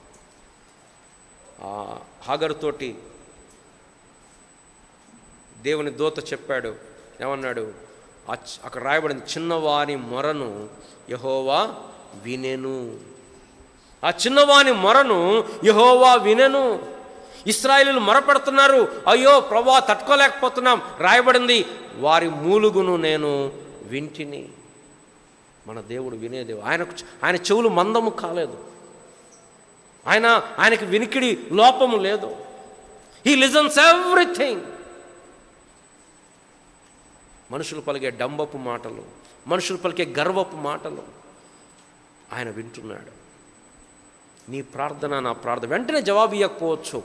హాగరుతోటి దేవుని దూత చెప్పాడు, ఏమన్నాడు? అక్కడ రాయబడింది, చిన్నవాని మొరను యెహోవా వినెను. ఆ చిన్నవాని మొరను యెహోవా వినెను. ఇశ్రాయేలీయులు మొరపెడుతున్నారు, అయ్యో ప్రభువా తట్టుకోలేకపోతున్నాం. రాయబడింది, వారి మూలుగును నేను వింటిని. మన దేవుడు వినేదేవు. ఆయన చెవులు మందము కాలేదు, ఆయనకి వినికిడి లోపము లేదు. He listens everything. మనుషులు పలికే డంబపు మాటలు, మనుషులు పలికే గర్వపు మాటలు ఆయన వింటున్నాడు. నీ ప్రార్థన, నా ప్రార్థన వెంటనే జవాబు ఇవ్వకపోవచ్చు,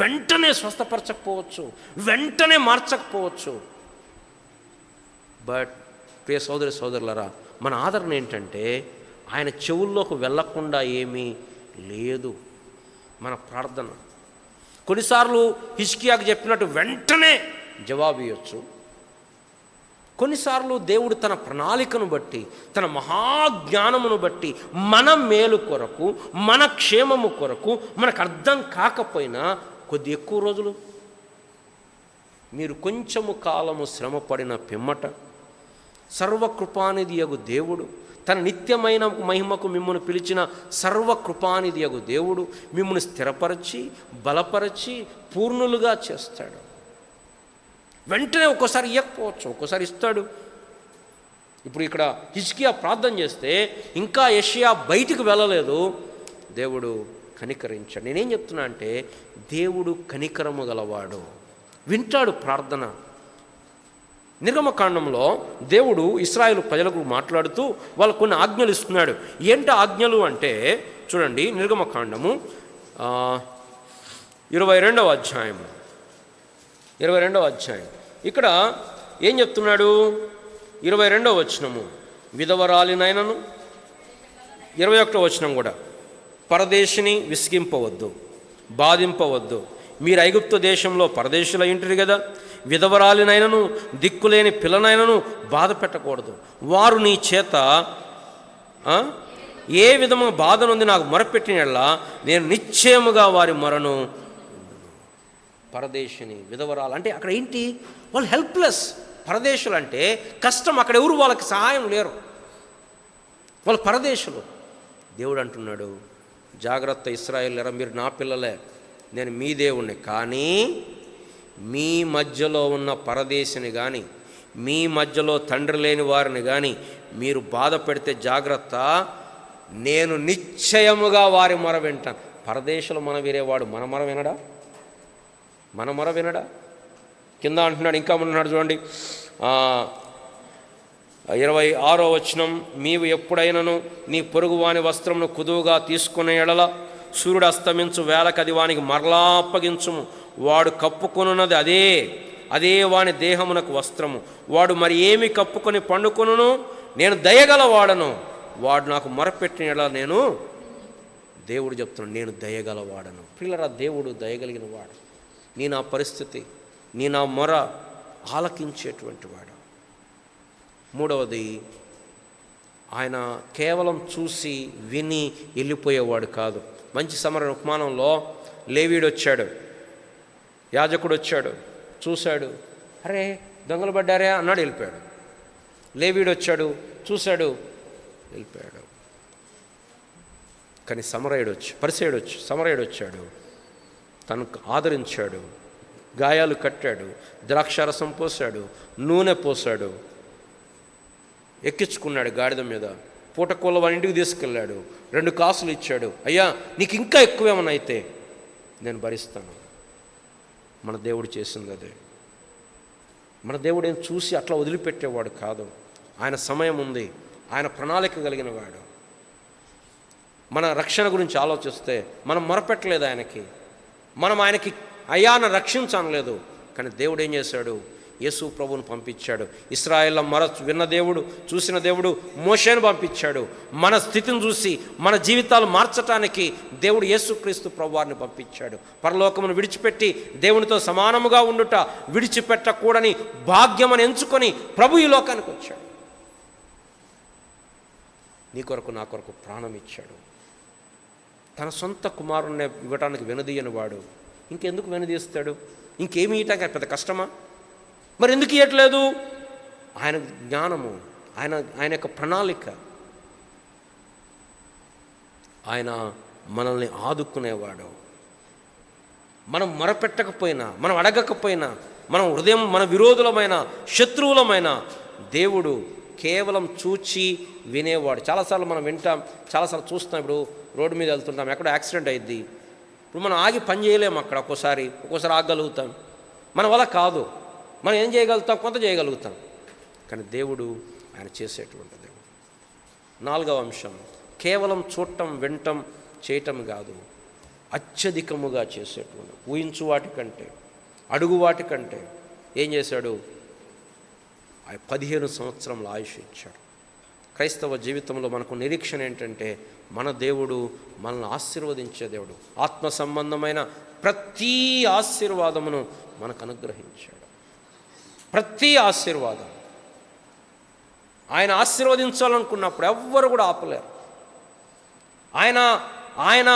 వెంటనే స్వస్థపరచకపోవచ్చు, వెంటనే మార్చకపోవచ్చు. బట్ ప్రియ సోదరి సోదరులరా, మన ఆదరణ ఏంటంటే ఆయన చెవుల్లోకి వెళ్ళకుండా ఏమీ లేదు మన ప్రార్థన. కొన్నిసార్లు హిజ్కియాకు చెప్పినట్టు వెంటనే జవాబు ఇవ్వచ్చు. కొన్నిసార్లు దేవుడు తన ప్రణాళికను బట్టి, తన మహాజ్ఞానమును బట్టి మన మేలు కొరకు, మన క్షేమము కొరకు, మనకు అర్థం కాకపోయినా కొద్ది ఎక్కువ రోజులు మీరు కొంచెము కాలము శ్రమపడిన పిమ్మట సర్వకృపానిధియగు దేవుడు, తన నిత్యమైన మహిమకు మిమ్మల్ని పిలిచిన సర్వకృపానిధియగు దేవుడు మిమ్మల్ని స్థిరపరచి, బలపరచి, పూర్ణులుగా చేస్తాడు. వెంటనే ఒక్కోసారి ఇవ్వకపోవచ్చు, ఒక్కోసారి ఇస్తాడు. ఇప్పుడు ఇక్కడ హిజ్కియా ప్రార్థన చేస్తే ఇంకా యెషయా బయటికి వెళ్ళలేదు, దేవుడు కనికరించాడు. నేనేం చెప్తున్నా అంటే దేవుడు కనికరము గలవాడు, వింటాడు ప్రార్థన. నిర్గమకాండంలో దేవుడు ఇశ్రాయేలు ప్రజలకు మాట్లాడుతూ వాళ్ళకు కొన్ని ఆజ్ఞలు ఇస్తున్నాడు. ఏంటి ఆజ్ఞలు అంటే చూడండి, నిర్గమకాండము 22వ అధ్యాయము ఇక్కడ ఏం చెప్తున్నాడు? 22వ వచనము, విధవరాలినైనను, 21వ వచనం కూడా, పరదేశిని విసిగింపవద్దు, బాధింపవద్దు, మీరు ఐగుప్తు దేశంలో పరదేశుల ఇంటిరి కదా, విధవరాలినైనను దిక్కులేని పిల్లనైనను బాధ పెట్టకూడదు. వారు నీ చేత ఏ విధమైన బాధ నుండి నాకు మొరపెట్టినలా నేను నిశ్చయముగా వారి మొరను. పరదేశిని, విధవరాలు అంటే అక్కడ ఏంటి? వాళ్ళు హెల్ప్లెస్. పరదేశులు అంటే కష్టం, అక్కడ ఎవరు వాళ్ళకి సహాయం లేరు, వాళ్ళు పరదేశులు. దేవుడు అంటున్నాడు, జాగ్రత్త ఇశ్రాయేలురా, మీరు నా పిల్లలే, నేను మీ దేవుణ్ణి, కానీ మీ మధ్యలో ఉన్న పరదేశిని కానీ, మీ మధ్యలో తండ్రి లేని వారిని కానీ మీరు బాధ పెడితే జాగ్రత్త, నేను నిశ్చయముగా వారి మొర వింటాను. పరదేశులు మన వీరేవాడు మన మొర వినడా? మన మొర వినడా? కింద అంటున్నాడు, ఇంకా అంటున్నాడు చూడండి, 26వ వచనం, నీవు ఎప్పుడైనను నీ పొరుగువాని వస్త్రమును కుదువుగా తీసుకునే ఎడల సూర్యుడు అస్తమించు వేళకు అది వానికి మరలా అప్పగించుము. వాడు కప్పుకొనున్నది అదే వాని దేహమునకు వస్త్రము. వాడు మరి ఏమి కప్పుకొని పండుకొనును? నేను దయగలవాడను, వాడు నాకు మొరపెట్టిన నేను, దేవుడు చెప్తున్నాను, నేను దయగలవాడను. పిల్లరా, దేవుడు దయగలిగిన వాడు. నీ నా పరిస్థితి, నీ నా మొర ఆలకించేటువంటి వాడు. మూడవది, ఆయన కేవలం చూసి విని వెళ్ళిపోయేవాడు కాదు. మంచి సమర ఉపమానంలో లేవీడు వచ్చాడు, యాజకుడు వచ్చాడు, చూశాడు, అరే దొంగలు పడ్డారే అన్నాడు, వెళ్ళిపోయాడు. లేవీడు వచ్చాడు, చూశాడు, వెళ్ళిపోయాడు. కానీ సమరయుడు వచ్చాడు, తనకు ఆదరించాడు, గాయాలు కట్టాడు, ద్రాక్షారసం పోసాడు, నూనె పోసాడు, ఎక్కించుకున్నాడు గాడిద మీద, పూటకోళ్ళ వాడి ఇంటికి తీసుకెళ్ళాడు, 2 కాసులు ఇచ్చాడు. అయ్యా నీకు ఇంకా ఎక్కువేమన్నా అయితే నేను భరిస్తాను. మన దేవుడు చేసింది అదే. మన దేవుడు ఏం చూసి అట్లా వదిలిపెట్టేవాడు కాదు. ఆయన సమయం ఉంది, ఆయన ప్రణాళిక కలిగిన వాడు. మన రక్షణ గురించి ఆలోచిస్తే మనం మొరపెట్టలేదు ఆయనకి, మనం ఆయనకి అయ్యాను రక్షించనలేదు. కానీ దేవుడు ఏం చేశాడు? యేసు ప్రభువును పంపించాడు. ఇశ్రాయేళ్ల మొర విన్న దేవుడు, చూసిన దేవుడు మోషేను పంపించాడు. మన స్థితిని చూసి మన జీవితాలు మార్చటానికి దేవుడు యేసుక్రీస్తు ప్రభువారిని పంపించాడు. పరలోకమును విడిచిపెట్టి దేవునితో సమానముగా ఉండుట విడిచిపెట్టకూడని భాగ్యమని ఎంచుకొని ప్రభు ఈ లోకానికి వచ్చాడు. నీ కొరకు నా కొరకు ప్రాణం ఇచ్చాడు. తన సొంత కుమారుణ్ణి ఇవ్వటానికి వెనుదీయని వాడు ఇంకెందుకు వెనుదీస్తాడు? ఇంకేమి ఇయటానికి పెద్ద కష్టమా? మరి ఎందుకు ఇవ్వట్లేదు? ఆయన జ్ఞానము, ఆయన యొక్క ప్రణాళిక. ఆయన మనల్ని ఆదుకునేవాడు. మనం మొరపెట్టకపోయినా, మనం అడగకపోయినా, మనం హృదయం మన విరోధులమైన శత్రువులమైన దేవుడు కేవలం చూచి వినేవాడు. చాలాసార్లు మనం వింటాం, చాలాసార్లు చూస్తాం. ఇప్పుడు రోడ్డు మీద వెళ్తుంటాం, ఎక్కడో యాక్సిడెంట్ అయ్యిద్ది. ఇప్పుడు మనం ఆగి పని చేయలేము అక్కడ. ఒక్కోసారి ఆగగలుగుతాం, మన వల్ల కాదు. మనం ఏం చేయగలుగుతాం? కొంత చేయగలుగుతాం. కానీ దేవుడు ఆయన చేసేటువంటి దేవుడు. 4వ అంశం, కేవలం చూడటం, వినటం, చేయటం కాదు, అత్యధికముగా చేసేటువంటి, ఊహించు వాటికంటే, అడుగు వాటికంటే ఏం చేశాడు? 15 సంవత్సరముల ఆయుష్ ఇచ్చాడు. క్రైస్తవ జీవితంలో మనకు నిరీక్షణ ఏంటంటే మన దేవుడు మనల్ని ఆశీర్వదించే దేవుడు. ఆత్మ సంబంధమైన ప్రతి ఆశీర్వాదమును మనకు అనుగ్రహించాడు. ప్రతి ఆశీర్వాదం ఆయన ఆశీర్వదించాలనుకున్నప్పుడు ఎవ్వరు కూడా ఆపలేరు. ఆయన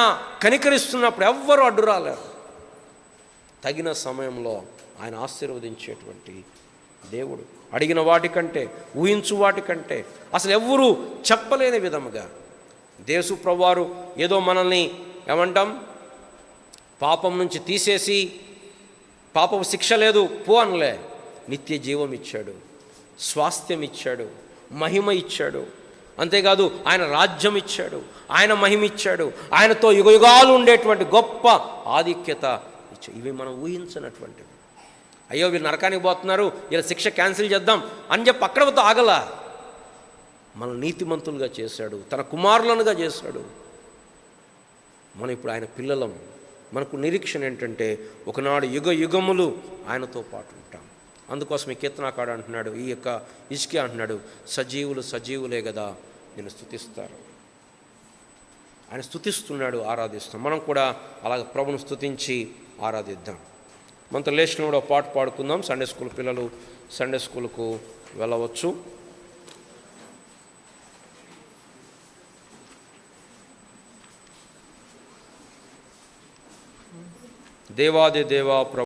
కనికరిస్తున్నప్పుడు ఎవ్వరు అడ్డు రాలేరు. తగిన సమయంలో ఆయన ఆశీర్వదించేటువంటి దేవుడు. అడిగిన వాటికంటే, ఊహించు వాటికంటే అసలు ఎవ్వరూ చెప్పలేని విధముగా యేసు ప్రభువారు ఏదో మనల్ని ఏమంటాం, పాపం నుంచి తీసేసి పాపం శిక్ష లేదు పో అనలే. నిత్య జీవం ఇచ్చాడు, స్వాస్థ్యం ఇచ్చాడు, మహిమ ఇచ్చాడు. అంతేకాదు ఆయన రాజ్యం ఇచ్చాడు, ఆయన మహిమ ఇచ్చాడు, ఆయనతో యుగయుగాలు ఉండేటువంటి గొప్ప ఆధిక్యత ఇచ్చాడు. ఇవి మనం ఊహించినటువంటివి. అయ్యో వీళ్ళు నరకానికి పోతున్నారు, వీళ్ళ శిక్ష క్యాన్సిల్ చేద్దాం అని చెప్పి అక్కడతో ఆగలా. మన నీతిమంతులుగా చేశాడు, తన కుమారులనుగా చేశాడు. మనం ఇప్పుడు ఆయన పిల్లలం. మనకు నిరీక్షణ ఏంటంటే ఒకనాడు యుగ యుగములు ఆయనతో పాటు ఉంటాం. అందుకోసం ఈ కీర్తనాకారుడు అంటున్నాడు, ఈ యొక్క హిజ్కియా అంటున్నాడు, సజీవులు సజీవులే కదా నేను స్తుతిస్తారు. ఆయన స్తుతిస్తున్నాడు, ఆరాధిస్తాం. మనం కూడా అలాగ ప్రభును స్తుతించి ఆరాధిద్దాం. మనతో లేచిన కూడా పాట పాడుకుందాం. సండే స్కూల్ పిల్లలు సండే స్కూల్కు వెళ్ళవచ్చు. దేవాది దేవా